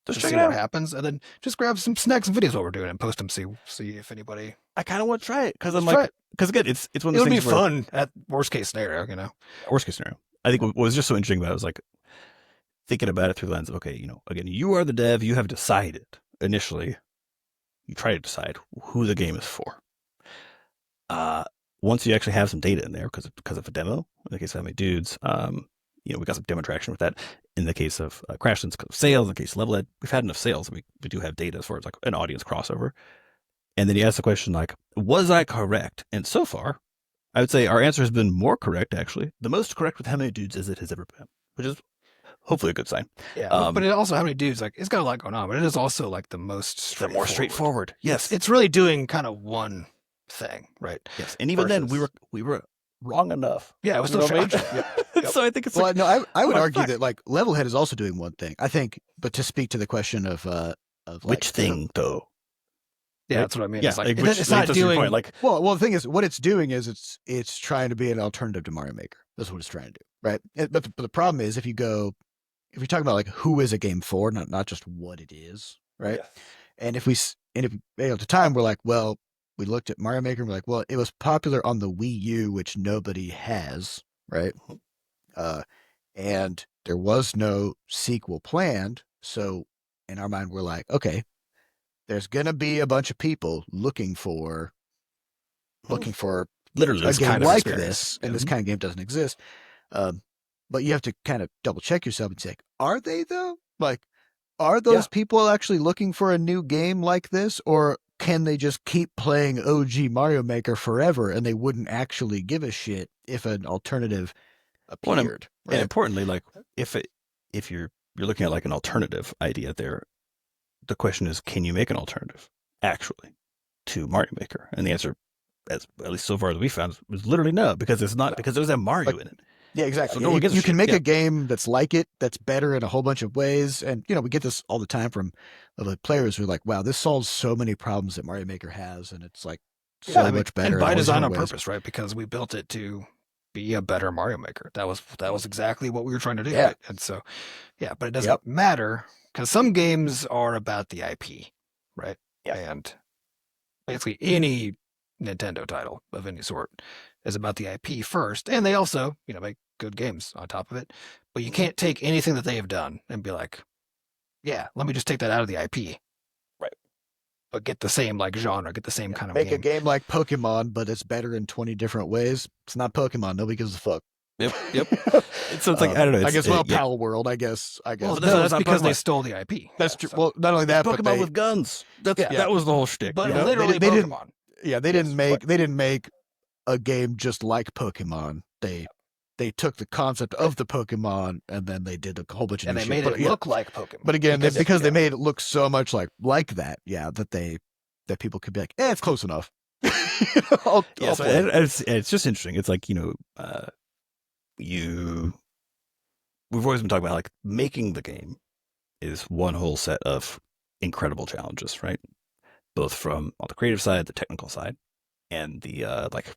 Just to check see it what out. happens, and then just grab some snacks and videos while we're doing it and post them. See if anybody. I kind of want to try it because I'm Let's try like, it. because again, it's one of It'll those be things where fun at worst case scenario, you know. worst case scenario. I think what was just so interesting about it was like thinking about it through the lens of, okay, again, you are the dev, you have decided initially, you try to decide who the game is for. Once you actually have some data in there, because of a demo, in the case of How Many Dudes, we got some demo traction with that. In the case of Crashlands, because of sales, in the case of Levelhead, we've had enough sales. We do have data as far as like an audience crossover. And then you ask the question like, was I correct? And so far, I would say our answer has been more correct, actually. The most correct with How Many Dudes as it has ever been, which is hopefully a good sign. Yeah, Um, but it also, How Many Dudes, like, it's got a lot going on, but it is also like the most The straightforward. more straightforward. Yes. It's really doing kind of one thing, right? Yes. And even then, versus- we were wrong enough. Yeah, it was You still know what I strategy. mean? Yep, yep. So I think it's Well, like, no, I would oh, argue fuck. that like Levelhead is also doing one thing. I think, but to speak to the question of like, which thing, though? Yeah, Right? that's what I mean. Yeah, It's like, like, it's which, not to your doing point, like, Well, the thing is, what it's doing is it's trying to be an alternative to Mario Maker. That's what it's trying to do, right? But the problem is, if you're talking about like who is a game for, not just what it is, right? Yes. And if at the time we're like, well, we looked at Mario Maker and we're like, well, it was popular on the Wii U, which nobody has, right? And there was no sequel planned, so in our mind we're like, okay, there's gonna be a bunch of people looking for Literally, a this game kind of like experience. this, and this kind of game doesn't exist. But you have to kind of double check yourself and say, are they though? Like, are those people actually looking for a new game like this, or can they just keep playing OG Mario Maker forever and they wouldn't actually give a shit if an alternative Well, appeared? And importantly, like if you're looking at like an alternative idea there, the question is, can you make an alternative actually to Mario Maker? And the answer, at least so far that we found, was literally no, because it's not, because there's a Mario in it. Yeah, exactly. So no one gives a you can shit. make Yeah. a game that's like it, that's better in a whole bunch of ways. And, we get this all the time from the players who are like, wow, this solves so many problems that Mario Maker has. And it's like so much better. and by in all these design on different ways. purpose, right? Because we built it to be a better Mario Maker. That was exactly what we were trying to do. Yeah. Right? And so, yeah, but it doesn't matter because some games are about the IP, right? Yeah. And basically any Nintendo title of any sort is about the IP first, and they also, make good games on top of it. But you can't take anything that they have done and be like, yeah, let me just take that out of the IP. Right. But get the same like genre, get the same kind of Make game. a game like Pokemon, but it's better in 20 different ways. It's not Pokemon. Nobody gives a fuck. Yep. So it's like, I don't know. I guess, yeah. Pal World, I guess. Well, But no, that's that's because Pokemon. they stole the IP. That's true. So- Well, not only that, but Pokemon they, with guns. Yeah. That was the whole shtick. but you know? literally they didn't- Pokemon. they didn't make a game just like Pokemon. They took the concept of the Pokemon and then they did a whole bunch of And new they shit. made But it look like Pokemon. But again, Because- because they made it look so much like that, that people could be like, it's close enough. I'll Yeah, so play it. it's just interesting. It's like, we've always been talking about like making the game is one whole set of incredible challenges, right? Both from on the creative side, the technical side, and the like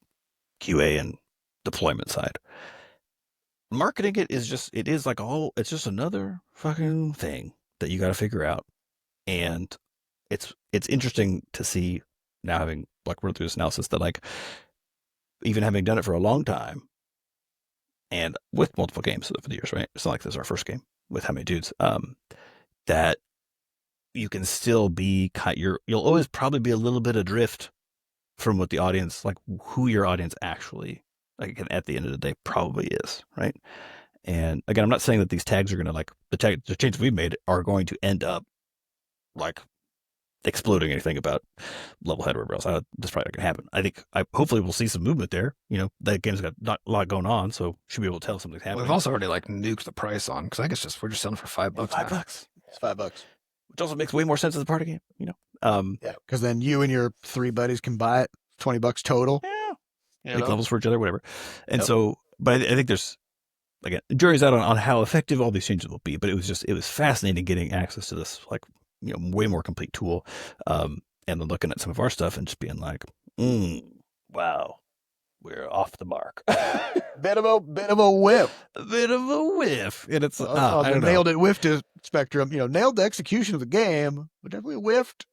QA and deployment side. Marketing it's just another fucking thing that you got to figure out. And it's interesting to see now, having like run through this analysis, that like even having done it for a long time and with multiple games over the years, right? It's not like this is our first game with How Many Dudes. That you can still be you'll always probably be a little bit adrift from what the audience, like who your audience actually, like at the end of the day, probably is, right? And again, I'm not saying that these tags are going to, like the changes we've made are going to end up like exploding anything about level head or whatever else. That's probably not going to happen. I think hopefully we'll see some movement there. That game's got not a lot going on, so should be able to tell something's happening. We've also already like nuked the price on because I guess we're just selling for $5 now. $5. It's $5. Which also makes way more sense as a party game. Yeah, because then you and your 3 buddies can buy it. $20 total. Yeah. Make levels for each other, whatever. And Yep. so, but I think there's, again, the jury's out on how effective all these changes will be. But it was fascinating getting access to this, like, way more complete tool. And then looking at some of our stuff and just being like, wow, we're off the mark. Bit of a whiff. A bit of a whiff. And it's, I don't know. Nailed it, whiffed it spectrum. Nailed the execution of the game, but definitely whiffed.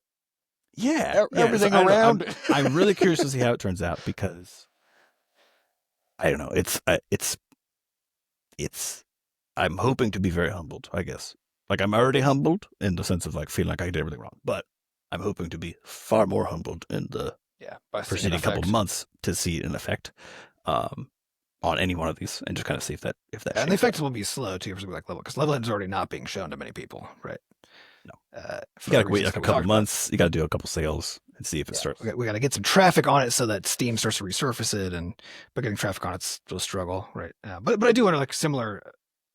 Yeah. Everything so around. I'm really curious to see how it turns out because I don't know. I'm hoping to be very humbled, I guess. Like, I'm already humbled in the sense of like feeling like I did everything wrong, but I'm hoping to be far more humbled in the preceding couple of months to see an effect on any one of these and just kind of see if that. And the effects will be slow too for something like level, because level head is already not being shown to many people, right? No. You got to wait like a couple months. You got to do a couple sales and see if it starts. We got to get some traffic on it so that Steam starts to resurface it, but getting traffic on it's still a struggle, right? But I do want to like similar.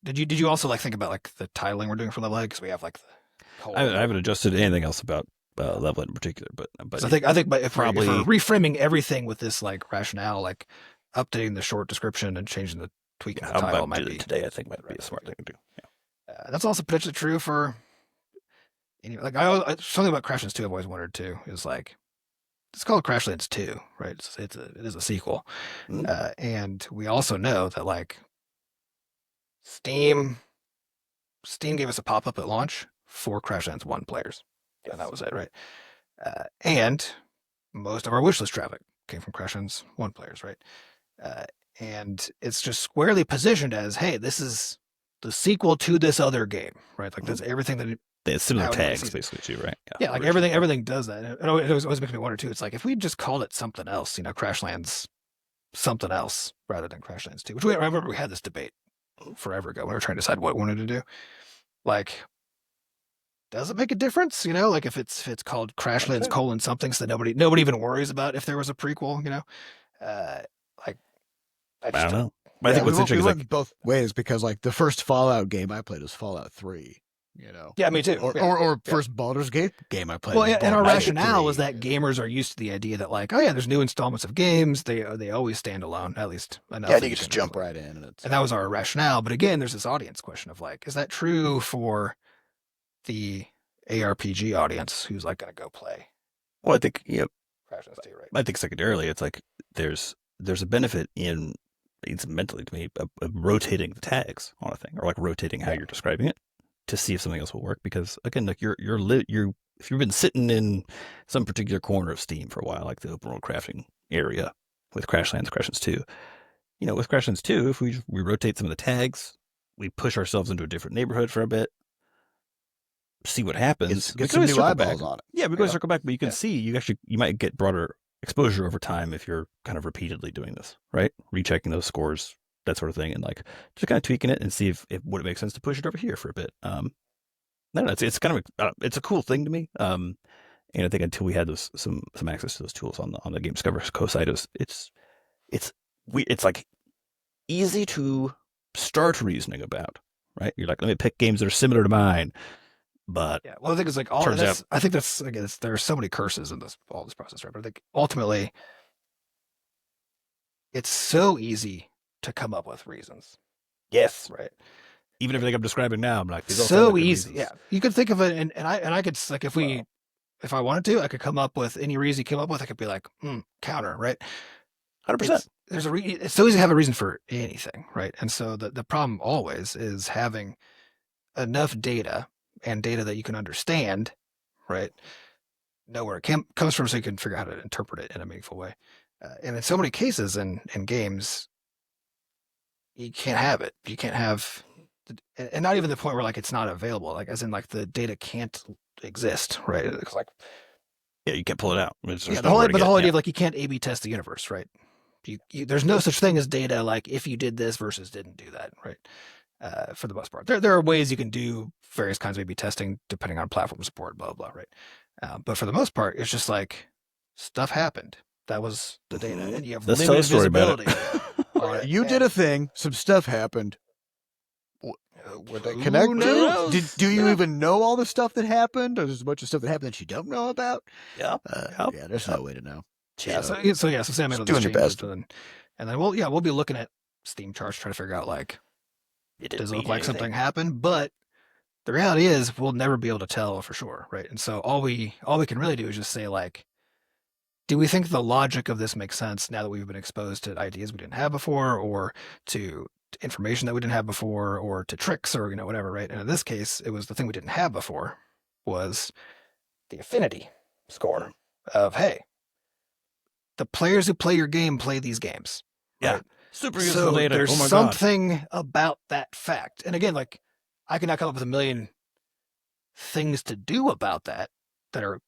Did you also like think about like the titling we're doing for level head, because we have like the whole. I haven't adjusted anything else about level head in particular, but I think if we're reframing everything with this like rationale, like updating the short description and changing the tweaking the title might be today. I think might be a smart thing to do. Yeah. That's also potentially true for. Like something about Crashlands 2 I've always wondered too is like it's called Crashlands 2, right? It is a sequel, and we also know that like Steam gave us a pop up at launch for Crashlands 1 players, and that was it, right? And most of our wishlist traffic came from Crashlands 1 players, right? And it's just squarely positioned as, hey, this is the sequel to this other game, right? Like that's everything that. They have similar tags, basically, too, right? Yeah, like everything does that. It always makes me wonder too. It's like if we just called it something else, Crashlands, something else rather than Crashlands 2. Which I remember we had this debate forever ago when we were trying to decide what we wanted to do. Like, does it make a difference? Like if it's called Crashlands : something, so that nobody even worries about if there was a prequel. Like I don't know. But I think what's interesting is like both ways, because like the first Fallout game I played was Fallout 3. Yeah, me too. Or first Baldur's Gate game I played. Well, and our rationale was that gamers are used to the idea that like, oh yeah, there's new installments of games. They always stand alone, at least enough. Yeah, you can just jump right in, and that was our rationale. But again, there's this audience question of like, is that true for the ARPG audience who's like going to go play? Well, I think Crashlands 2, right? I think secondarily, it's like there's a benefit in, it's mentally to me, of rotating the tags on a thing, or like rotating how you're describing it, to see if something else will work. Because again, like if you've been sitting in some particular corner of Steam for a while, like the open world crafting area with Crashlands 2, with Crashlands 2, if we rotate some of the tags, we push ourselves into a different neighborhood for a bit, see what happens. Get some new eyeballs on it. Yeah, we go circle back, but you can see you might get broader exposure over time if you're kind of repeatedly doing this, right? Rechecking those scores, that sort of thing, and like just kind of tweaking it and see if would it make sense to push it over here for a bit. I don't know. It's kind of it's a cool thing to me. And I think until we had some access to those tools on the Game Discover co-site, it's like easy to start reasoning about, right? You're like, let me pick games that are similar to mine. But yeah, well, I think it's like all of this. I think that's again, there are so many curses in all this process, right? But I think ultimately, it's so easy to come up with reasons. Yes, right. Even everything I'm describing now, I'm like, so easy. Yeah, you could think of it, and I could like if I wanted to, I could come up with any reason you came up with. I could be like, counter, right? 100%. It's so easy to have a reason for anything, right? And so the problem always is having enough data. And data that you can understand, right? Know where it comes from, so you can figure out how to interpret it in a meaningful way. And in so many cases in games, you can't have it. You can't have, and not even the point where like it's not available, like as in like the data can't exist, right? It's like, yeah, you can't pull it out. The whole idea of like you can't A/B test the universe, right? There's no such thing as data like if you did this versus didn't do that, right? For the most part, there are ways you can do various kinds of A/B testing depending on platform support, blah blah, right? But for the most part, it's just like stuff happened. That was the data, and you have Let's tell a limited story about visibility it. on it. You did a thing. Some stuff happened. Would they Who connect to? knows? Do you Yeah. even know all the stuff that happened? Or there's a bunch of stuff that happened that you don't know about? Yep. Yeah, there's no way to know. Yeah, so Sam made all Just these doing your changes, best. and then we'll be looking at Steam charts, trying to figure out like, It didn't does it look mean like anything. something happened? But the reality is, we'll never be able to tell for sure, right? And so all we can really do is just say like, do we think the logic of this makes sense now that we've been exposed to ideas we didn't have before, or to information that we didn't have before, or to tricks, or whatever, right? And in this case, it was the thing we didn't have before was the affinity score of, hey, the players who play your game play these games. Yeah. Right? Super useful So data. there's Oh my god. something about that fact. And again, like, I can now come up with a million things to do about that are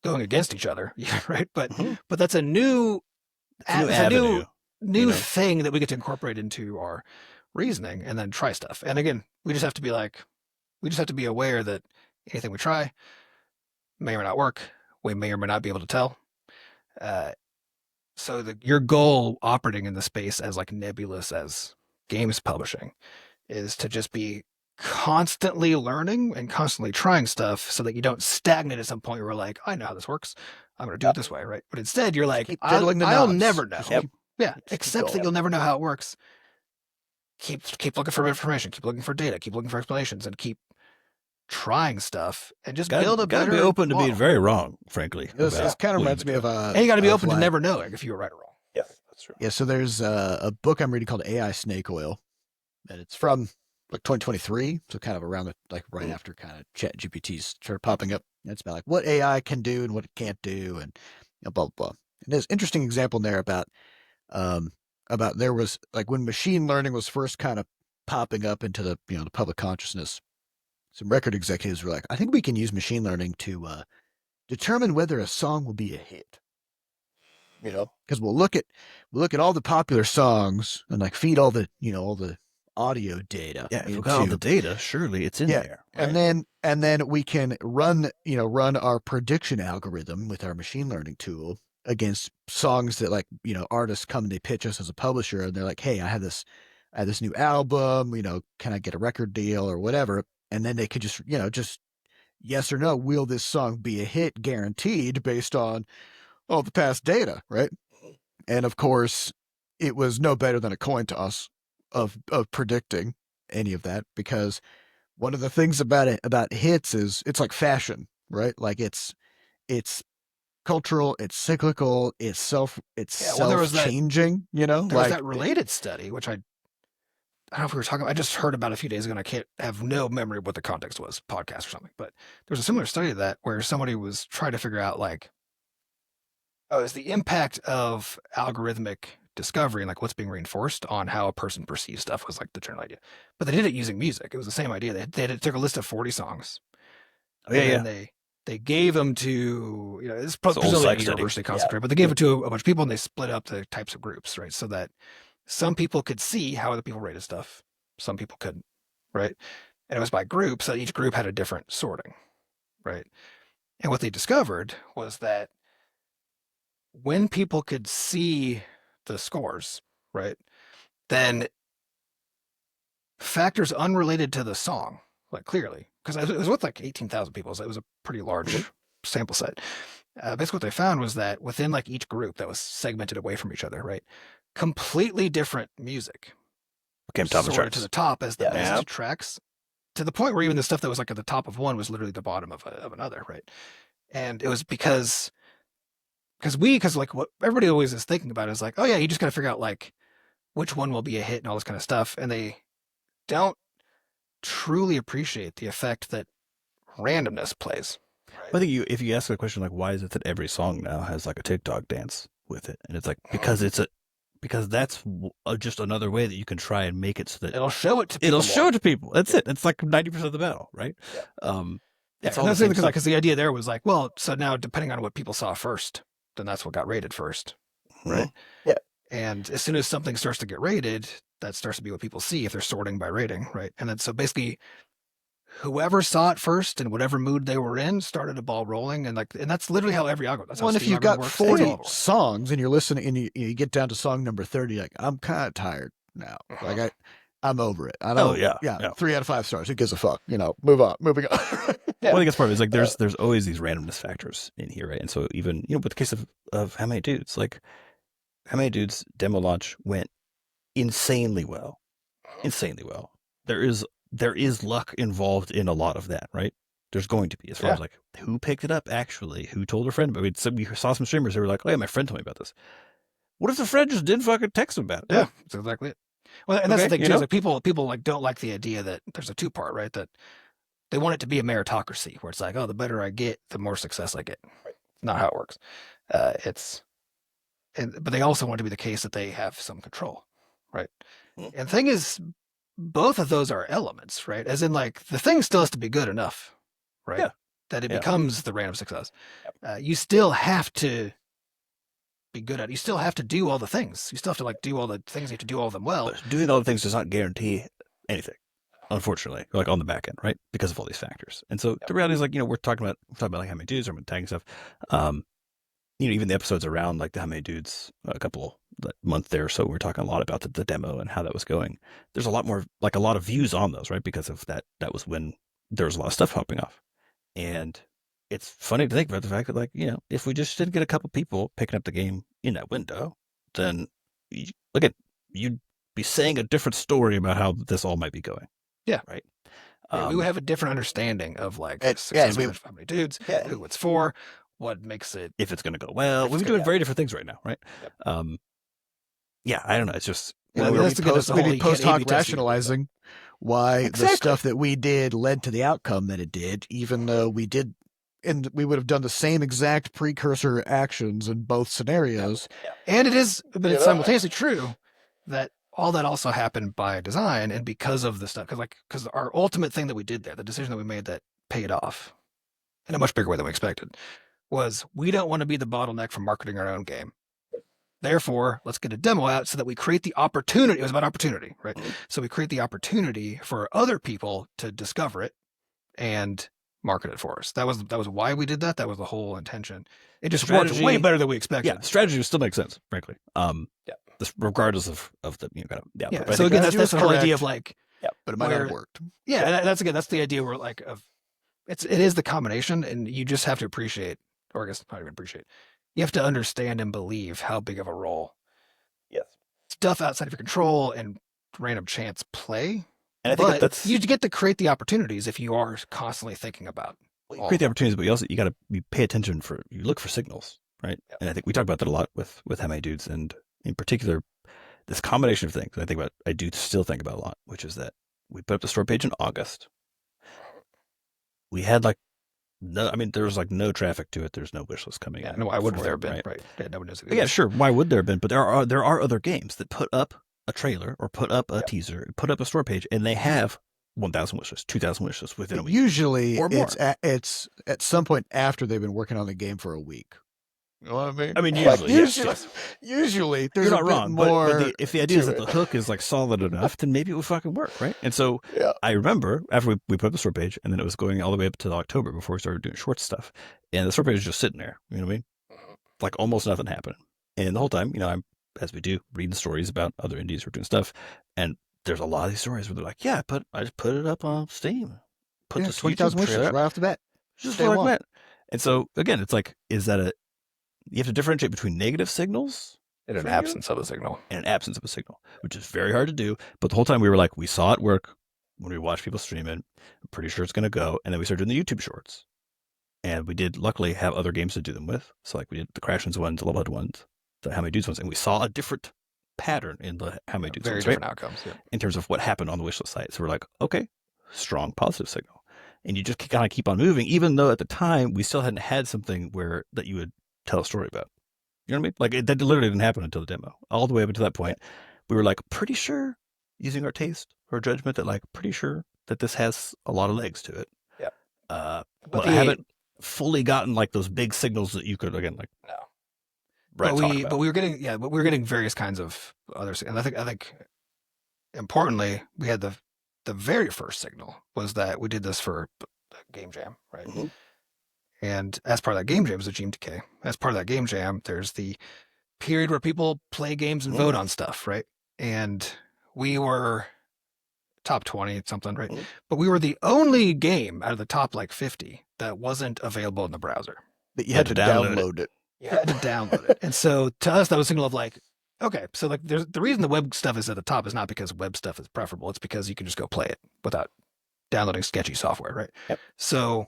going against each other, right? But Mhm. but that's a new It's a new it's avenue. new you know? thing that we get to incorporate into our reasoning and then try stuff. And again, we just have to be aware that anything we try may or may not work. We may or may not be able to tell. So your goal operating in the space as like nebulous as games publishing is to just be constantly learning and constantly trying stuff so that you don't stagnate at some point where you're like, I know how this works. I'm going to do it this way, right? But instead you're like, keep fiddling the I'll knobs. never know. Just Yep. Yeah, keep except that going. you'll never know how it works. Keep looking for information, keep looking for data, keep looking for explanations, and keep trying stuff and just build a Gotta better be open to being model. very wrong, frankly. This about kind of what reminds you've me been of doing. And you got to be of open to like- never knowing if you were right or wrong. Yeah, that's true. Yeah, so there's a book I'm reading called AI Snake Oil, and it's from like 2023, so kind of around the like right after kind of Chat GPTs started popping up. And it's about like what AI can do and what it can't do, and blah blah blah. And there's an interesting example in there about there was like when machine learning was first kind of popping up into the the public consciousness. Some record executives were like, I think we can use machine learning to determine whether a song will be a hit. Because we'll look at all the popular songs and like feed all the all the audio data. Yeah, if we got all the data, surely it's in there. And then we can run our prediction algorithm with our machine learning tool against songs that like artists come and they pitch us as a publisher and they're like, hey, I have this new album, can I get a record deal or whatever? And then they could just just yes or no, will this song be a hit guaranteed based on all the past data, right? And of course, it was no better than a coin toss of predicting any of that, because one of the things about hits is it's like fashion, right? Like it's cultural, it's cyclical, it's there was that- self-changing, There was like that related study, which I don't know if we were talking about. I just heard about a few days ago, and I have no memory of what the context was, podcast or something. But there was a similar study to that where somebody was trying to figure out like, is the impact of algorithmic discovery and like what's being reinforced on how a person perceives stuff was like the general idea. But they did it using music. It was the same idea. They took a list of 40 songs. Oh, yeah, and then they gave them to, it's It's an old presumably psych study. universally concentrated, but they gave it to a bunch of people and they split up the types of groups, right? So that some people could see how other people rated stuff. Some people couldn't, right? And it was by group, so each group had a different sorting, right? And what they discovered was that when people could see the scores, right, then factors unrelated to the song, like clearly, because it was with like 18,000 people, so it was a pretty large sample set. Basically, what they found was that within like each group that was segmented away from each other, right, completely different music Came top of the sorted charts. to the top as the Yeah. best Yep. tracks, to the point where even the stuff that was like at the top of one was literally the bottom of another, right? And it was because like what everybody always is thinking about is like, oh yeah, you just got to figure out like which one will be a hit and all this kind of stuff, and they don't truly appreciate the effect that randomness plays. I think if you ask a question like, why is it that every song now has like a TikTok dance with it, and it's like because that's just another way that you can try and make it so that It'll show it to people. it'll show it to people. That's it. It's like 90% of the battle, right? Yeah. It's Yeah, all the same stuff. because the idea there was like, well, so now depending on what people saw first, then that's what got rated first, right? Yeah. And as soon as something starts to get rated, that starts to be what people see if they're sorting by rating, right? And then so basically, whoever saw it first in whatever mood they were in started a ball rolling, and that's literally how every algorithm. That's Well, how and if Steam you've got algorithm works. 40 songs and you're listening and you get down to song number 30, like, I'm kind of tired now. Like, I'm over it. I know. Oh, yeah. 3 out of 5 stars. Who gives a fuck? Moving on. Well, I think that's part of it. Is like there's always these randomness factors in here, right? And so even with the case of How Many Dudes, like How Many Dudes demo launch went insanely well. There is luck involved in a lot of that, right? There's going to be, as far as like who picked it up actually, who told a friend. I mean, we saw some streamers who were like, "Oh yeah, my friend told me about this." What if the friend just didn't fucking text him about it? Yeah, that's exactly it. Well, and that's the thing too. Is like people like don't like the idea that there's a 2-part, right? That they want it to be a meritocracy, where it's like, oh, the better I get, the more success I get. Right. Not how it works. But they also want it to be the case that they have some control, right? And the thing is, both of those are elements, right? As in, like, the thing still has to be good enough, right? Yeah. That it becomes the random success. You still have to be good at it. You still have to do all the things. You still have to like do all the things. You have to do all of them well. But doing all the things does not guarantee anything, unfortunately, like on the back end, right? Because of all these factors. And so the reality is, like, we're talking about like How Many Dudes, or tagging stuff. Even the episodes around like the How Many Dudes, a couple month there or so, we're talking a lot about the demo and how that was going. There's a lot more, like a lot of views on those, right? Because of that was when there was a lot of stuff popping off. And it's funny to think about the fact that, like, if we just didn't get a couple people picking up the game in that window, then you'd be saying a different story about how this all might be going. Yeah. Right. We would have a different understanding of like success of How Many Dudes, who it's for, what makes it, if it's going to go well. We've been doing very different things right now, right? Yep. I don't know. It's just we need post hoc rationalizing why the stuff that we did led to the outcome that it did, even though we did. And we would have done the same exact precursor actions in both scenarios. And it's simultaneously true that all that also happened by design and because of the stuff. Because our ultimate thing that we did there, the decision that we made that paid off in a much bigger way than we expected, was we don't want to be the bottleneck for marketing our own game. Therefore, let's get a demo out so that we create the opportunity. It was about opportunity, right? So we create the opportunity for other people to discover it and market it for us. That was why we did that. That was the whole intention. It just worked way better than we expected. Yeah, strategy still makes sense, frankly. Regardless of the So again, that's the whole idea of like, but it might not have worked. Yeah, that's the idea where like it is the combination, and you just have to appreciate, or I guess not even appreciate. You have to understand and believe how big of a role stuff outside of your control and random chance play. And I think that's you get to create the opportunities if you are constantly thinking about. You create the opportunities, but you got to pay attention you look for signals, right? Yep. And I think we talk about that a lot with How Many Dudes, and in particular, this combination of things I do still think about a lot, which is that we put up the store page in August. We had there was like no traffic to it. There's no wish list coming in. No, why would have there been? Right. Yeah, no one knows. Yeah, sure. Why would there have been? But there are other games that put up a trailer or put up a teaser, put up a store page, and they have 1,000 wish lists, 2,000 wish lists within a week. Usually, or more. It's at some point after they've been working on the game for a week. You know what I mean? I mean, usually, usually there's you're not wrong. But if the idea is that the hook is like solid enough, then maybe it would fucking work, right? And so I remember after we put up the store page, and then it was going all the way up to October before we started doing short stuff, and the store page was just sitting there. You know what I mean? Like almost nothing happened. And the whole time, I'm, as we do, reading stories about other indies who are doing stuff, and there's a lot of these stories where they're like, I just put it up on Steam, put the 20,000 wishes right off the bat, just like that. And so again, it's like, is that you have to differentiate between negative signals and an absence of a signal. And an absence of a signal, which is very hard to do. But the whole time we were like, we saw it work when we watched people stream it. I'm pretty sure it's going to go. And then we started doing the YouTube shorts. And we did luckily have other games to do them with. So like we did the Crashlands ones, the Level Head ones, the How Many Dudes ones. And we saw a different pattern in the How Many Dudes ones. Very different outcomes, in terms of what happened on the wishlist site. So we're like, okay, strong positive signal. And you just kind of keep on moving, even though at the time we still hadn't had something that you would tell a story about. You know what I mean? Like that literally didn't happen until the demo. All the way up until that point, we were like pretty sure, using our taste or judgment, that like pretty sure that this has a lot of legs to it. Yeah. But I haven't fully gotten like those big signals that you could again like. No. Right. But we were getting various kinds of others, and I think importantly we had the the very first signal was that we did this for Game Jam, right? Mhm. And as part of that Game Jam is a GMTK. As part of that Game Jam, there's the period where people play games and vote on stuff, right? And we were top 20 something, right? Mhm. But we were the only game out of the top like 50 that wasn't available in the browser. That you had to download it. You had to download it. And so to us, that was a signal of like, okay, so like there's the reason the web stuff is at the top is not because web stuff is preferable. It's because you can just go play it without downloading sketchy software, right? Yep. So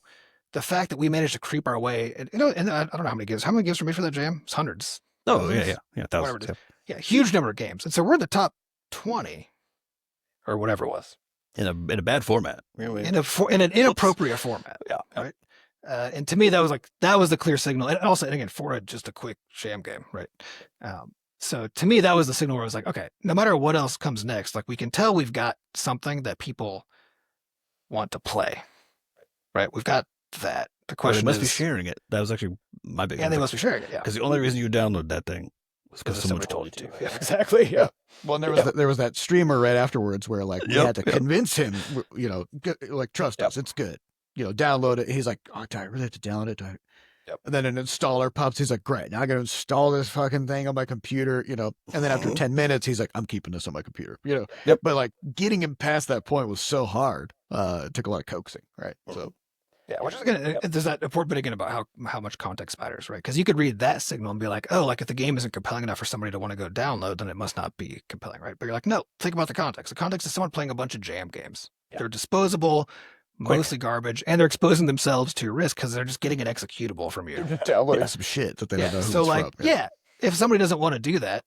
the fact that we managed to creep our way, and, you know, and I don't know how many gives were made for that jam. It's hundreds. Oh, yeah, thousands. Whatever. Yeah, huge number of games. And so we're in the top 20 or whatever it was. In a bad format. In an inappropriate format. Yeah. Right. And to me, that was the clear signal. And also, and again, for just a quick sham game, right? So to me, that was the signal where I was like, okay, no matter what else comes next, like we can tell we've got something that people want to play, right? We've got that. The question Well, they must is, be sharing it. That was actually my big. yeah, they must be sharing it. Yeah, Because the only reason you download that thing was because someone somebody told you to. Yeah, exactly. Yeah. Well, and there was that streamer right afterwards where like we Yep, had to convince him, you know, like trust us, it's good. You know, download it. He's like, oh, do I really have to download it? Yep. And then an installer pops. He's like, great, now I got to install this fucking thing on my computer. You know, and then after 10 minutes, he's like, I'm keeping this on my computer. You know, Yep. But like getting him past that point was so hard. It took a lot of coaxing, right? So. Yeah, which is again, there's that important bit again about how much context matters, right? Because you could read that signal and be like, oh, like if the game isn't compelling enough for somebody to want to go download, then it must not be compelling, right? But you're like, no, think about the context. The context is someone playing a bunch of jam games. Yeah. They're disposable, mostly garbage, and they're exposing themselves to risk because they're just getting an executable from you. Downloading some shit that they don't know who So it's like, from. yeah, if somebody doesn't want to do that,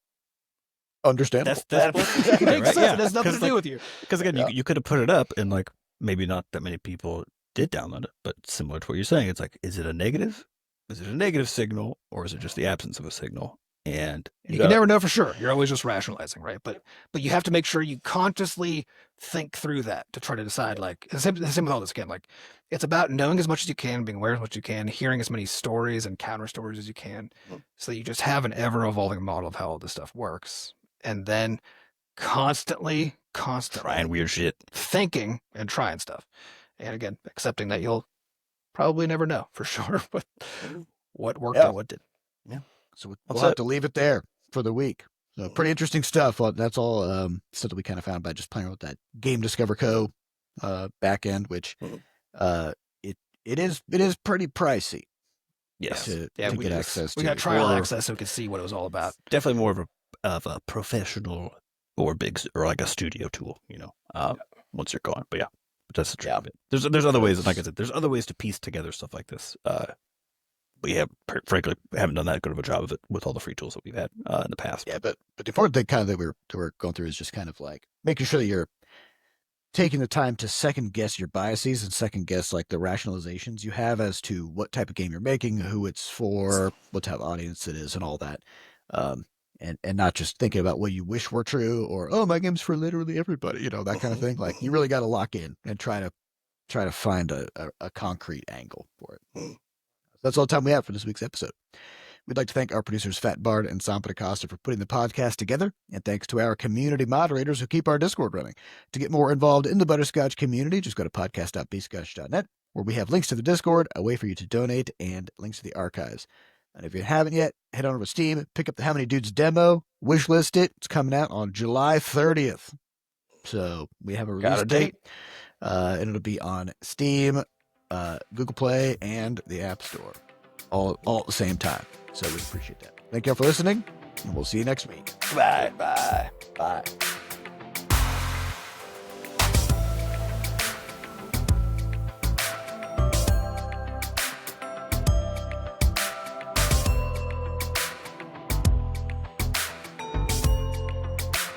Understandable. That's it makes sense. It has nothing to do with you. Because again, you could have put it up and like maybe not that many people did download it, but similar to what you're saying, it's like, is it a negative? Is it a negative signal, or is it just the absence of a signal? And You can never know for sure. You're always just rationalizing, right? But you have to make sure you consciously think through that to try to decide. Like the same with all this again. Like it's about knowing as much as you can, being aware of as much as you can, hearing as many stories and counter stories as you can, so that you just have an ever evolving model of how all this stuff works, and then constantly trying weird shit, thinking and trying stuff, and again accepting that you'll probably never know for sure what worked and what didn't. So we'll have to leave it there for the week. So pretty interesting stuff. That's all stuff that we kind of found by just playing with that Game Discover Co. Back end, which it is pretty pricey. Yes, To get access to. We got trial access so we could see what it was all about. Definitely more of a professional or like a studio tool, you know. Once you're going, but yeah, but that's the truth of it. There's other ways, like I said, there's other ways to piece together stuff like this. But yeah, frankly, haven't done that good of a job of it with all the free tools that we've had in the past. Yeah, but the important thing kind of that we're going through is just kind of like making sure that you're taking the time to second guess your biases and second guess like the rationalizations you have as to what type of game you're making, who it's for, what type of audience it is, and all that. And not just thinking about what you wish were true or, oh, my game's for literally everybody, you know, that kind of thing. Like you really got to lock in and try to find a concrete angle for it. That's all the time we have for this week's episode. We'd like to thank our producers Fat Bard and Sampa Acosta for putting the podcast together, and thanks to our community moderators who keep our Discord running. To get more involved in the Butterscotch community, just go to podcast.bscotch.net, where we have links to the Discord, a way for you to donate, and links to the archives. And if you haven't yet, head on over to Steam, pick up the How Many Dudes demo, wishlist it. It's coming out on July 30th. So we have a release date, and it'll be on Steam, Google Play, and the App Store, all at the same time. So we appreciate that. Thank you all for listening, and we'll see you next week. Bye. Bye.